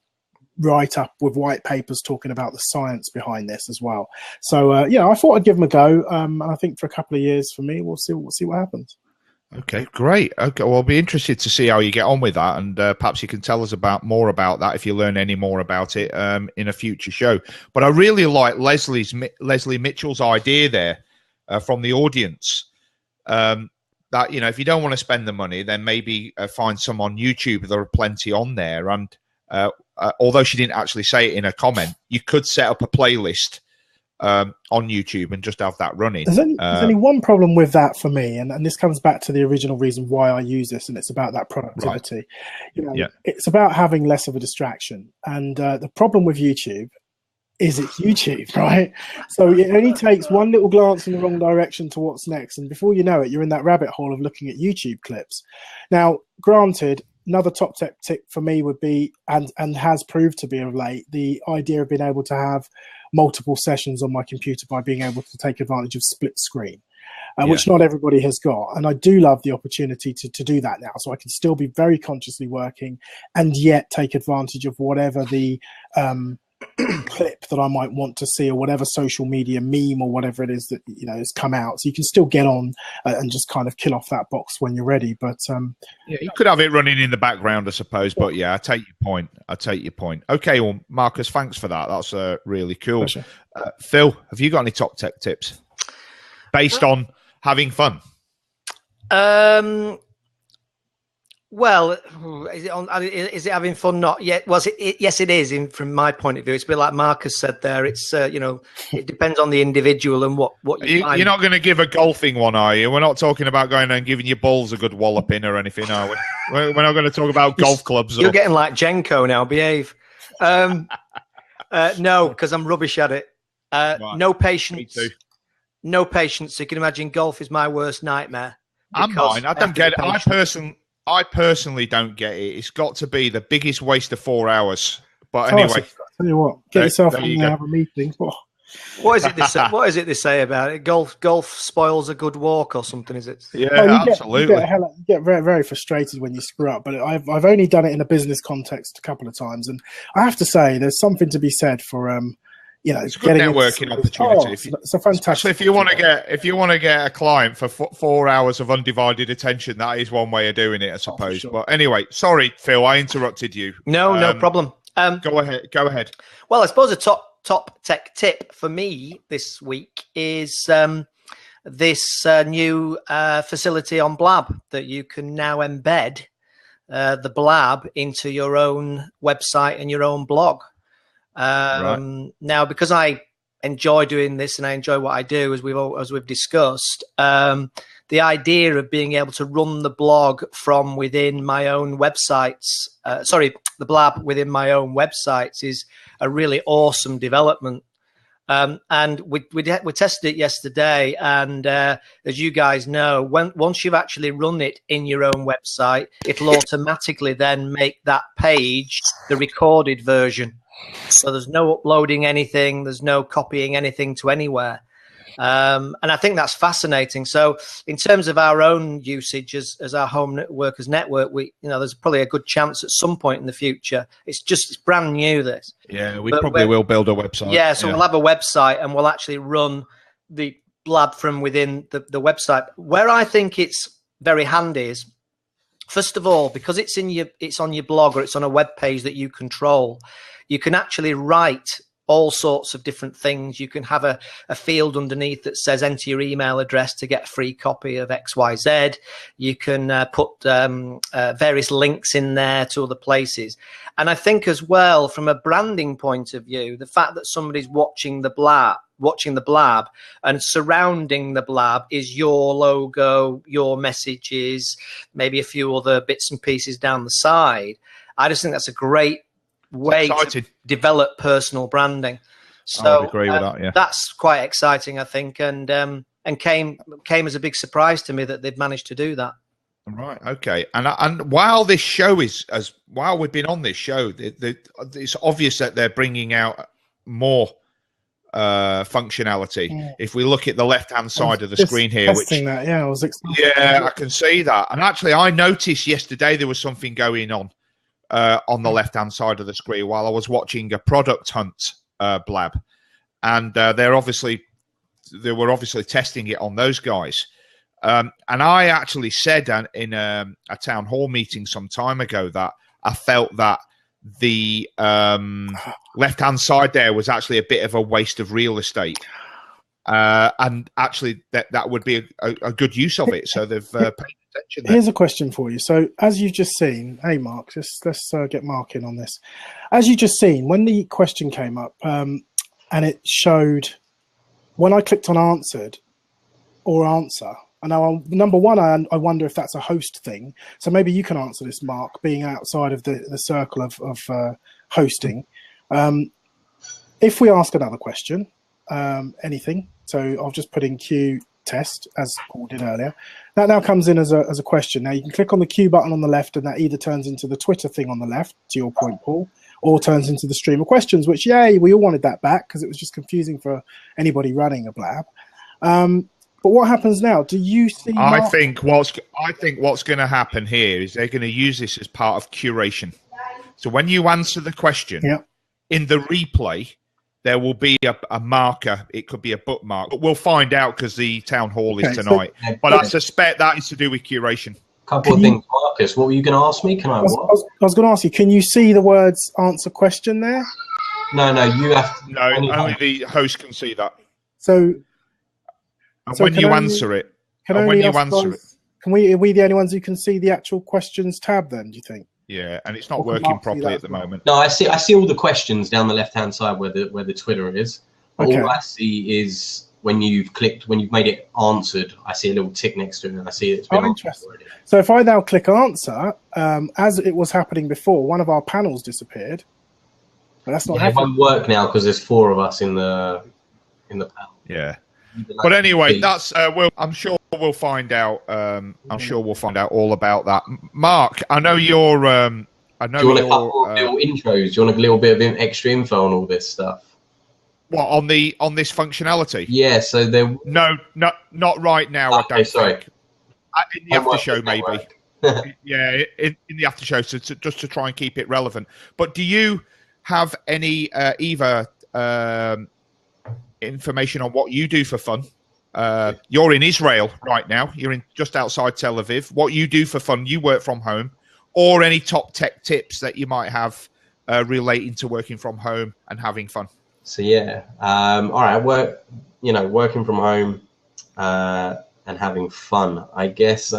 write-up with white papers talking about the science behind this as well. So, I thought I'd give them a go. And I think for a couple of years for me, we'll see what happens. Okay, great. Okay, well, I'll be interested to see how you get on with that, and perhaps you can tell us more about that if you learn any more about it in a future show. But I really like Leslie Mitchell's idea there from the audience that if you don't want to spend the money, then maybe find some on YouTube. There are plenty on there, and although she didn't actually say it in a comment, you could set up a playlist on YouTube and just have that running. There's only one problem with that for me, and this comes back to the original reason why I use this, and it's about that productivity. Right. It's about having less of a distraction, and the problem with YouTube is it's YouTube, right? So it only takes one little glance in the wrong direction to what's next, and before you know it, you're in that rabbit hole of looking at YouTube clips. Now, granted, another top tip for me would be, and has proved to be of late, the idea of being able to have multiple sessions on my computer by being able to take advantage of split screen, which not everybody has got. And I do love the opportunity to do that now. So I can still be very consciously working and yet take advantage of whatever the clip that I might want to see, or whatever social media meme or whatever it is that has come out. So you can still get on and just kind of kill off that box when you're ready. But yeah, you could have it running in the background, I suppose. But yeah, I take your point. Okay, well, Marcus, thanks for that. That's really cool. Phil, have you got any top tech tips based on having fun? Well, is it having fun? Not yet. Yes, it is. From my point of view, it's a bit like Marcus said there. It's it depends on the individual and what you find. You're not going to give a golfing one, are you? We're not talking about going and giving your balls a good walloping or anything, are we? We're not going to talk about golf clubs. You're getting like Jenko now. Behave. No, because I'm rubbish at it. Right. No patience. Me too. No patience. So you can imagine golf is my worst nightmare. I'm mine. I don't get it. I personally don't get it. It's got to be the biggest waste of 4 hours. But anyway, I'll tell you what, get yourself on there, have a meeting. What is it they say? What is it they say about it? Golf spoils a good walk or something? Is it? Yeah, absolutely. You get very, very frustrated when you screw up. But I've only done it in a business context a couple of times, and I have to say, there's something to be said for it's a good networking opportunity. It's a fantastic. Especially if you want to get a client for 4 hours of undivided attention, that is one way of doing it, I suppose. Sure. But anyway, sorry, Phil, I interrupted you. No problem. Go ahead. Well, I suppose a top tech tip for me this week is this new facility on Blab that you can now embed the Blab into your own website and your own blog. Right. Now, because I enjoy doing this and I enjoy what I do, as we've discussed, the idea of being able to run the blog from within my own websites, the Blab within my own websites is a really awesome development. And we tested it yesterday, and as you guys know, once you've actually run it in your own website, it'll automatically then make that page the recorded version. So there's no uploading anything, there's no copying anything to anywhere. And I think that's fascinating. So in terms of our own usage as our home workers network, there's probably a good chance at some point in the future. It's brand new, this. Yeah, we probably will build a website. Yeah, so we'll have a website and we'll actually run the Blab from within the website. Where I think it's very handy is, first of all, because it's on your blog or it's on a web page that you control, you can actually write all sorts of different things. You can have a field underneath that says enter your email address to get a free copy of XYZ. You can put various links in there to other places. And I think as well, from a branding point of view, the fact that somebody's watching the Blab and surrounding the Blab is your logo, your messages, maybe a few other bits and pieces down the side. I just think that's a great way to develop personal branding. So I would agree with that. Yeah, that's quite exciting, I think, and came as a big surprise to me that they'd managed to do that. Right. Okay. And while this show while we've been on this show, it's obvious that they're bringing out more functionality. Yeah. If we look at the left-hand side of the screen here, I was excited. Yeah, I can see that. And actually, I noticed yesterday there was something going on the left-hand side of the screen while I was watching a product hunt Blab, and they were obviously testing it on those guys. And I actually said in a town hall meeting some time ago that I felt that the left-hand side there was actually a bit of a waste of real estate. And actually that would be a good use of it. So they've paid attention there. Here's a question for you. So as you've just seen, hey Mark, let's get Mark in on this. As you just seen, when the question came up and it showed, when I clicked on answered or answer, and now number one, I wonder if that's a host thing. So maybe you can answer this, Mark, being outside of the circle of hosting. If we ask another question, anything, so I'll just put in Q test, as Paul did earlier. That now comes in as a question. Now you can click on the Q button on the left, and that either turns into the Twitter thing on the left, to your point, Paul, or turns into the stream of questions, which, yay, we all wanted that back because it was just confusing for anybody running a Blab. But what happens now? Do you see? I think what's going to happen here is they're going to use this as part of curation. So when you answer the question, in the replay, there will be a marker. It could be a bookmark. But we'll find out because the town hall is tonight. But I suspect that is to do with curation. Couple of things, Marcus. What were you going to ask me? Can I? I was going to ask you. Can you see the words "answer question" there? No, you have to. No, only the host can see that. So, when you answer it, are we the only ones who can see the actual questions tab? Then, do you think? Yeah, and it's not working properly at the moment. No, I see all the questions down the left-hand side where the Twitter is. Okay. All I see is when you've made it answered, I see a little tick next to it, and I see it's been interesting. Already. So if I now click answer, as it was happening before, one of our panels disappeared. But that's not happening. It won't work now because there's 4 of us in the panel. Yeah. But anyway, that's I'm sure we'll find out. I'm sure we'll find out all about that. Mark, I know you're. Do you want a couple of little intros? Do you want a little bit of extra info on all this stuff? What on this functionality? Yeah. So there. No, not right now. I don't think. In the after show, maybe. Yeah, in the after show, so just to try and keep it relevant. But do you have any information on what you do for fun? You're in Israel right now. You're in just outside Tel Aviv. What you do for fun? You work from home, or any top tech tips that you might have relating to working from home and having fun? So all right. Working from home and having fun. I guess.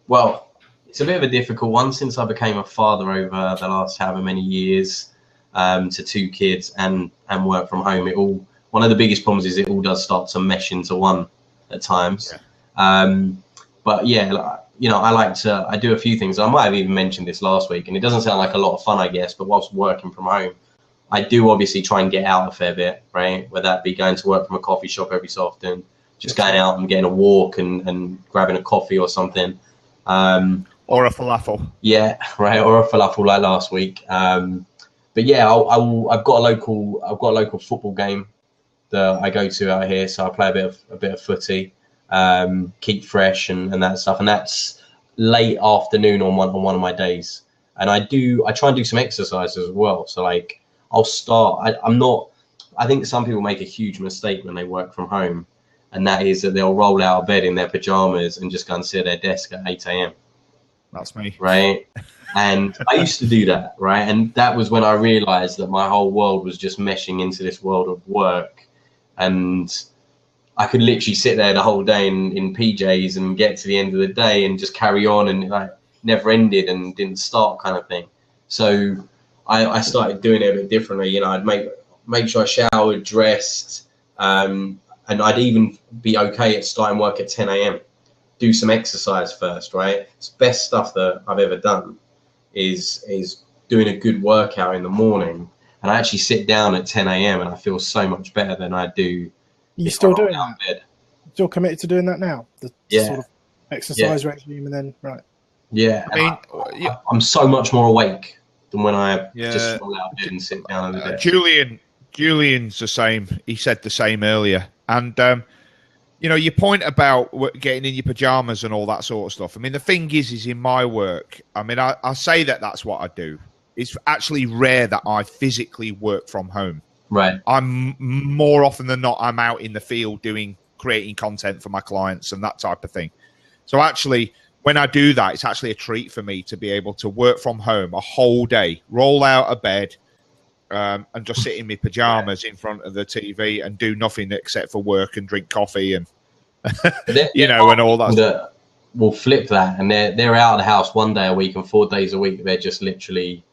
Well, it's a bit of a difficult one since I became a father over the last however many years to 2 kids and work from home. One of the biggest problems is it all does start to mesh into one at times. Yeah. But yeah, I do a few things. I might have even mentioned this last week, and it doesn't sound like a lot of fun, I guess, but whilst working from home, I do obviously try and get out a fair bit, right? Whether that be going to work from a coffee shop every so often, just going out and getting a walk and grabbing a coffee or something. Or a falafel. Yeah, right. Or a falafel like last week. But yeah, I've got a local football game that I go to out here, so I play a bit of footy, keep fresh and that stuff, and that's late afternoon on one of my days. And I try and do some exercise as well. So like I'll start. I think some people make a huge mistake when they work from home, and that is that they'll roll out of bed in their pajamas and just go and sit at their desk at 8 a.m. That's me, right? And I used to do that, right? And that was when I realized that my whole world was just meshing into this world of work. And I could literally sit there the whole day in PJs and get to the end of the day and just carry on, and like never ended and didn't start kind of thing. So I started doing it a bit differently. I'd make sure I showered, dressed, and I'd even be okay at starting work at 10 a.m. Do some exercise first, right? It's the best stuff that I've ever done is doing a good workout in the morning. And I actually sit down at 10 a.m. and I feel so much better than I do. You still doing that? Bed. Still committed to doing that now? The sort of exercise regime and then, right. Yeah. I'm so much more awake than when I just roll out of bed and sit down on the bed. Julian's the same. He said the same earlier. And, your point about getting in your pajamas and all that sort of stuff. I mean, the thing is in my work, I say that's what I do. It's actually rare that I physically work from home. Right. I'm more often than not, I'm out in the field creating content for my clients and that type of thing. So actually, when I do that, it's actually a treat for me to be able to work from home a whole day, roll out of bed, and just sit in my pajamas in front of the TV and do nothing except for work and drink coffee and, and all that. That will flip that, and they're out of the house 1 day a week and 4 days a week. They're just literally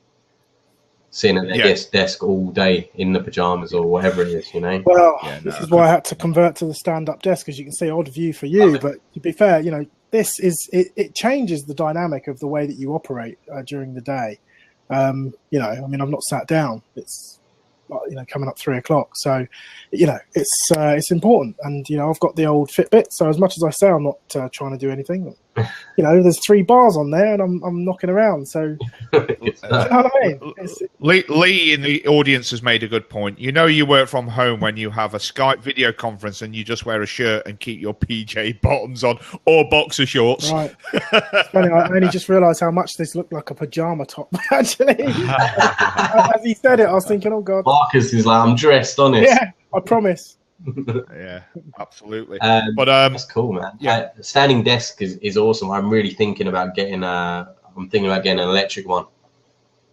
sitting at their desk all day in the pajamas or whatever it is, Well, this is why I had to convert to the stand-up desk, as you can see, odd view for you. But to be fair, this is it changes the dynamic of the way that you operate during the day. I've not sat down. It's coming up 3 o'clock, so it's important. And I've got the old Fitbit, so as much as I say I'm not trying to do anything, you know, there's 3 bars on there, and I'm knocking around. So, you know what I mean? Lee in the audience has made a good point. You know, you work from home when you have a Skype video conference and you just wear a shirt and keep your PJ bottoms on or boxer shorts. Right. It's funny, I only just realised how much this looked like a pajama top. Actually, as he said it, I was thinking, oh god. Marcus is like, I'm dressed, honest. Yeah, I promise. Yeah, absolutely. But that's cool, man. Yeah, standing desk is awesome. I'm really thinking about getting an electric one.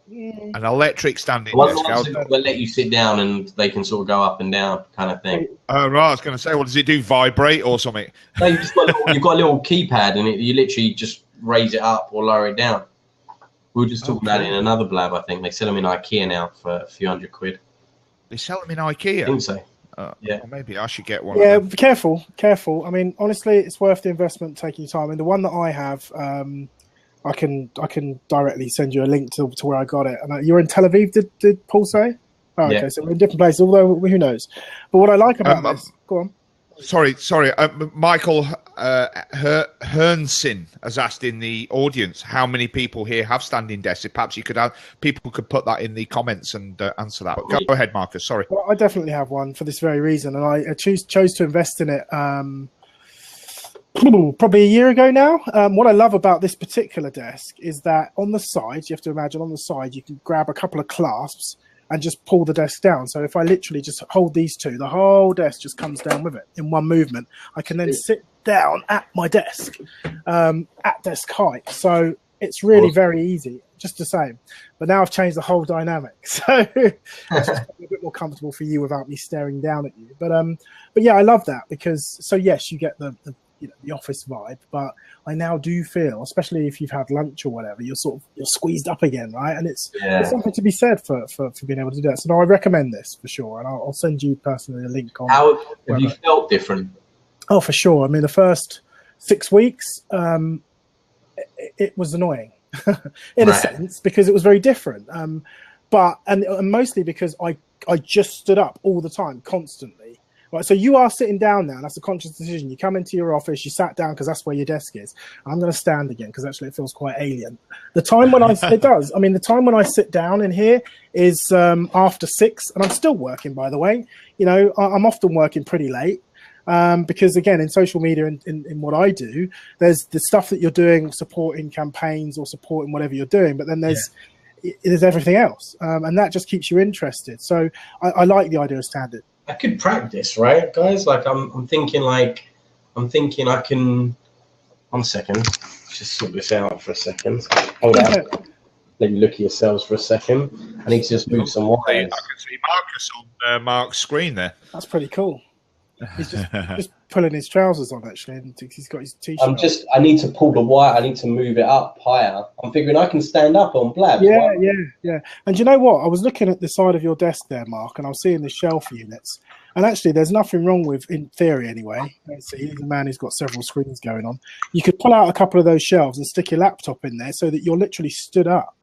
An electric standing One desk. that let you sit down and they can sort of go up and down, kind of thing. Oh, right. I was going to say, what does it do? Vibrate or something? No, you've got a little keypad, and you literally just raise it up or lower it down. We were just talking about it in another blab. I think they sell them in IKEA now for a few £100. They sell them in IKEA. I think so. Yeah, well, maybe I should get one. Yeah, be careful. I mean, honestly, it's worth the investment, taking your time. And the one that I have, I can directly send you a link to where I got it. And you're in Tel Aviv, did Paul say? Oh, okay, so we're in different places. Although who knows? But what I like about this, go on. Sorry. Michael Hernsin has asked in the audience how many people here have standing desks. If perhaps people could put that in the comments and answer that. But go ahead, Marcus. Sorry. Well, I definitely have one for this very reason, and I chose to invest in it probably a year ago now. What I love about this particular desk is that on the sides, you have to imagine on the side, you can grab a couple of clasps and just pull the desk down. So if I literally just hold these two, the whole desk just comes down with it in one movement. I can then sit down at my desk at desk height. So it's really very easy, just the same. But now I've changed the whole dynamic. So it's just a bit more comfortable for you without me staring down at you. But yeah, I love that because, so yes, you get the office vibe, but I now do feel, especially if you've had lunch or whatever, you're squeezed up again, right? And it's something to be said for being able to do that. So no, I recommend this for sure, and I'll send you personally a link on. How have you felt different? Oh, for sure. I mean, the first 6 weeks, it was annoying in a sense because it was very different. But mostly because I just stood up all the time, constantly. Right, so you are sitting down now. That's a conscious decision. You come into your office, you sat down because that's where your desk is. I'm going to stand again because actually it feels quite alien. The time when the time when I sit down in here is after 6, and I'm still working, by the way. You know, I'm often working pretty late because, again, in social media and in what I do, there's the stuff that you're doing, supporting campaigns or supporting whatever you're doing, but then there's everything else, and that just keeps you interested. So I like the idea of standing. I could practice, right, guys? Like I'm thinking I can. 1 second. Let's just sort this out for a second. Hold on. Let you look at yourselves for a second. I need to just move some wires. I can see Marcus on Mark's screen there. That's pretty cool. He's just pulling his trousers on, actually, and he's got his t-shirt. I need to pull the wire. I need to move it up higher. I'm figuring I can stand up on Blab. Yeah. And you know what? I was looking at the side of your desk there, Mark, and I was seeing the shelf units. And actually, there's nothing wrong with, in theory anyway. So he's a man who's got several screens going on. You could pull out a couple of those shelves and stick your laptop in there so that you're literally stood up.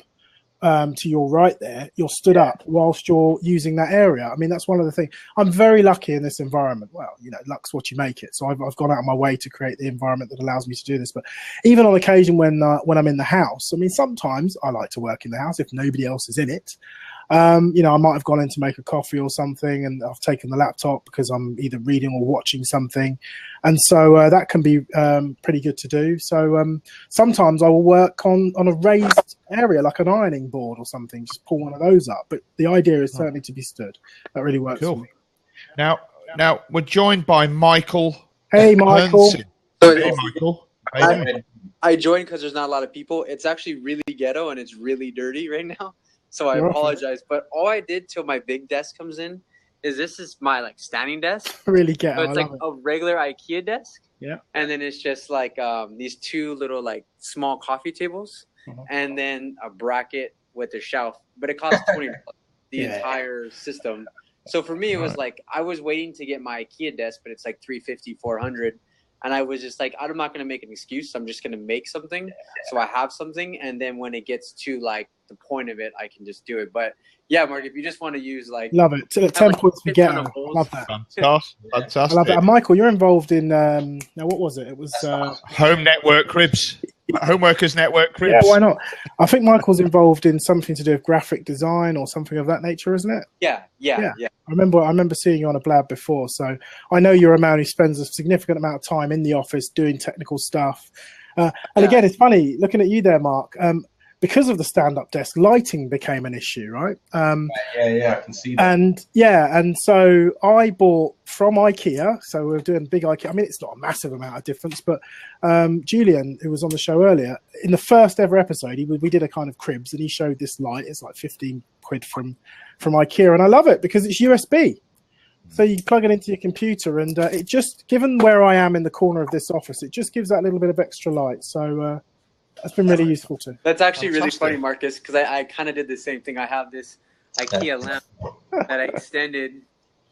To your right there, you're stood up whilst you're using that area. I mean, that's one of the things. I'm very lucky in this environment. Well, you know, luck's what you make it. So I've gone out of my way to create the environment that allows me to do this. But even on occasion when I'm in the house, I mean, sometimes I like to work in the house if nobody else is in it. You know, I might have gone in to make a coffee or something, and I've taken the laptop because I'm either reading or watching something. And so that can be pretty good to do. So sometimes I will work on a raised area, like an ironing board or something, just pull one of those up. But the idea is certainly to be stood. That really works for me. Now we're joined by Michael. Hey, Michael. Hey, Michael. I joined because there's not a lot of people. It's actually really ghetto and it's really dirty right now. So I apologize. But all I did till my big desk comes in is this is my like standing desk. Really ghetto. So it's like a regular IKEA desk. Yeah. And then it's just like these two little like small coffee tables and then a bracket with a shelf. But it costs $20 the entire system. So for me, it was like I was waiting to get my IKEA desk, but it's like $350, $400. And I was just like, I'm not going to make an excuse. I'm just going to make something. So I have something. And then when it gets to like the point of it, I can just do it. But yeah, Mark, if you just want to use like. Love it. 10 like points for 50 Ghetto. Love that. Fantastic. I love it. And Michael, you're involved in, now what was it? It was. Home Network Cribs. Homeworkers Network Cribs. Yeah, why not? I think Michael's involved in something to do with graphic design or something of that nature, isn't it? Yeah. I remember seeing you on a blab before, so I know you're a man who spends a significant amount of time in the office doing technical stuff. Again, it's funny looking at you there, Mark. Because of the stand-up desk, lighting became an issue, right? Yeah, I can see that. And so I bought from IKEA. So we're doing big IKEA. I mean, it's not a massive amount of difference, but Julian, who was on the show earlier, in the first ever episode, we did a kind of cribs, and he showed this light. It's like 15 quid from IKEA, and I love it because it's USB. So you plug it into your computer, and it just, given where I am in the corner of this office, it just gives that little bit of extra light. So that's been really useful too. That's actually really funny, Marcus, because I kind of did the same thing. I have this IKEA lamp that I extended,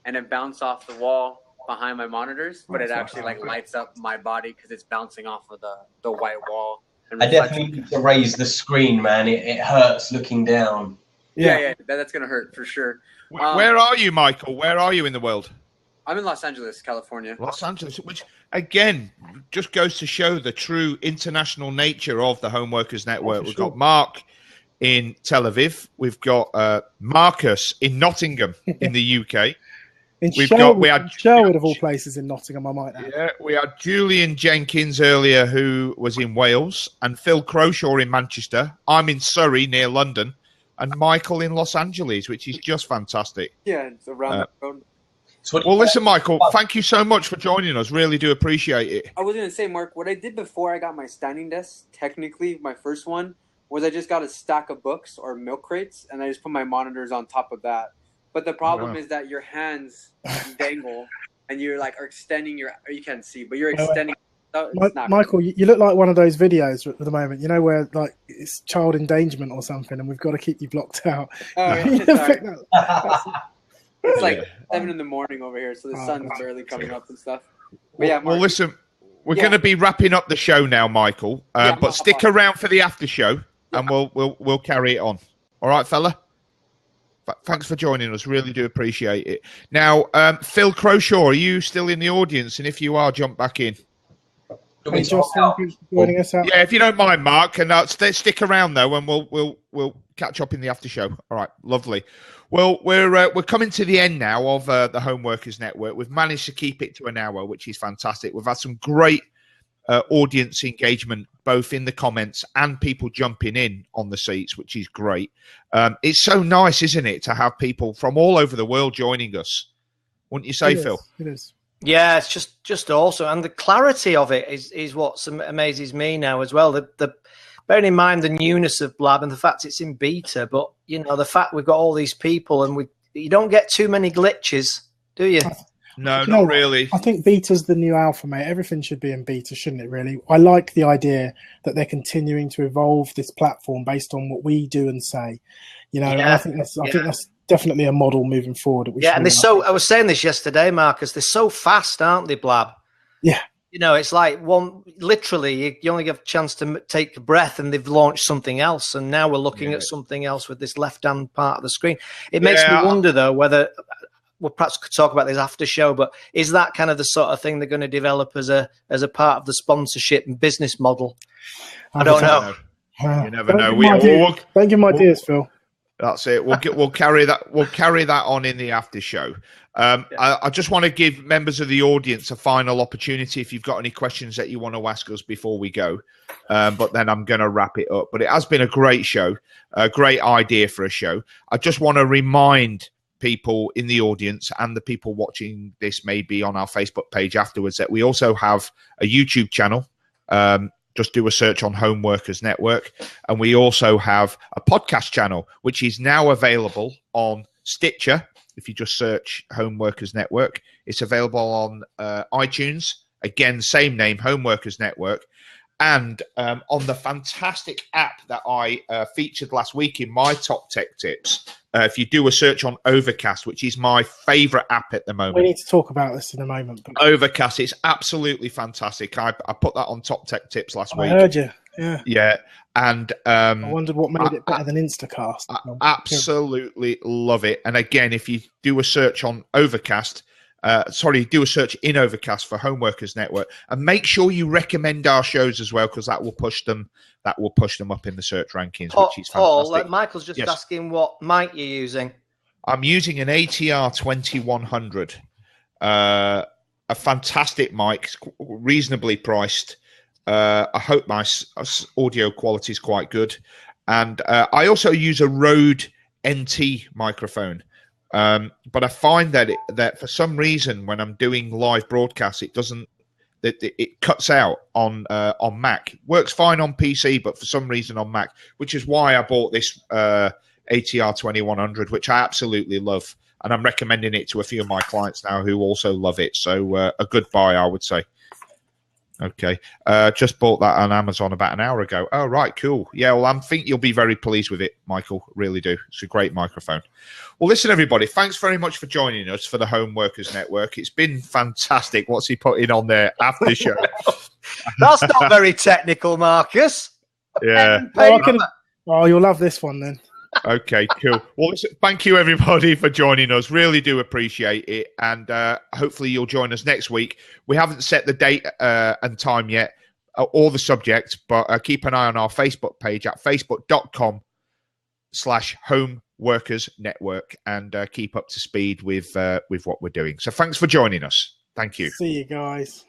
and it bounced off the wall behind my monitors, but it actually like lights up my body because it's bouncing off of the white wall. I definitely need to raise the screen, man. It hurts looking down. Yeah, that's gonna hurt for sure. Where are you, Michael? Where are you in the world? I'm in Los Angeles, California. Los Angeles, which again just goes to show the true international nature of the Homeworkers Network. We've got Mark in Tel Aviv. We've got Marcus in Nottingham in the UK. We had Sherwood of all places in Nottingham, I might add. Yeah, we had Julian Jenkins earlier, who was in Wales, and Phil Croshaw in Manchester. I'm in Surrey near London, and Michael in Los Angeles, which is just fantastic. Yeah, it's around the road. Well, listen, Michael, thank you so much for joining us. Really do appreciate it. I was going to say, Mark, what I did before I got my standing desk, technically my first one, was I just got a stack of books or milk crates, and I just put my monitors on top of that. But the problem is that your hands dangle, and you're like are extending your. Or you can't see, but you're extending. Michael, you look like one of those videos at the moment. You know where like it's child endangerment or something, and we've got to keep you blocked out. Oh, yeah, it's like 7 in the morning over here, so the sun's barely coming up and stuff. But yeah, Mark, well, listen, we're going to be wrapping up the show now, Michael. But stick around for the after show, and we'll carry it on. All right, fella. Thanks for joining us. Really do appreciate it. Now, Phil Croshaw, are you still in the audience? And if you are, jump back in. Hey, Justin, joining us out. Yeah, if you don't mind, Mark, and stick around though, and we'll catch up in the after show. All right, lovely. Well, we're coming to the end now of the Homeworkers Network. We've managed to keep it to an hour, which is fantastic. We've had some great audience engagement, both in the comments and people jumping in on the seats, which is great. It's so nice, isn't it, to have people from all over the world joining us? Wouldn't you say, Phil? It is. Yeah, it's just awesome, and the clarity of it is what amazes me now as well. The bearing in mind the newness of Blab and the fact it's in beta, but you know the fact we've got all these people and you don't get too many glitches, do you? No, not really. I think beta's the new alpha, mate. Everything should be in beta, shouldn't it, really? I like the idea that they're continuing to evolve this platform based on what we do and say. You know, I think that's definitely a model moving forward. And I was saying this yesterday, Marcus, they're so fast, aren't they, Blab? Yeah. You know, it's like literally, you only get a chance to take a breath and they've launched something else. And now we're looking at something else with this left-hand part of the screen. It makes me wonder, though, whether we perhaps could talk about this after show, but is that kind of the sort of thing they're going to develop as a part of the sponsorship and business model? I don't know. You never know. Don't give my ideas, Phil. That's it. We'll carry that. We'll carry that on in the after show. I just want to give members of the audience a final opportunity if you've got any questions that you want to ask us before we go. But then I'm going to wrap it up. But it has been a great show, a great idea for a show. I just want to remind people in the audience and the people watching this maybe on our Facebook page afterwards that we also have a YouTube channel. Just do a search on Homeworkers Network. And we also have a podcast channel, which is now available on Stitcher. If you just search Homeworkers Network, it's available on iTunes. Again, same name, Homeworkers Network. And on the fantastic app that I featured last week in my top tech tips, if you do a search on Overcast, which is my favorite app at the moment. We need to talk about this in a moment. But Overcast, it's absolutely fantastic. I put that on Top Tech Tips last week. I heard you. Yeah. Yeah. And I wondered what made it better than Instacast. I absolutely love it. And again, if you do a search on Overcast, do a search in Overcast for Homeworkers Network, and make sure you recommend our shows as well, because that will push them up in the search rankings, which is fantastic. Paul, Michael's just Yes. asking what mic you're using. I'm using an ATR 2100, a fantastic mic, reasonably priced. I hope my audio quality is quite good. And I also use a Rode NT microphone. But I find that for some reason, when I'm doing live broadcasts, it cuts out on Mac. It works fine on PC, but for some reason on Mac, which is why I bought this ATR 2100, which I absolutely love. And I'm recommending it to a few of my clients now who also love it. So a good buy, I would say. Okay. Just bought that on Amazon about an hour ago. Oh, right. Cool. Yeah, well, I think you'll be very pleased with it, Michael. Really do. It's a great microphone. Well, listen, everybody, thanks very much for joining us for the Home Workers Network. It's been fantastic. What's he putting on there after the show? That's not very technical, Marcus. Yeah. You'll love this one then. Okay, cool. Well, listen, thank you, everybody, for joining us. Really do appreciate it. And hopefully you'll join us next week. We haven't set the date and time yet or the subject, but keep an eye on our Facebook page at facebook.com/homeworkersnetwork and keep up to speed with what we're doing. So thanks for joining us. Thank you. See you guys.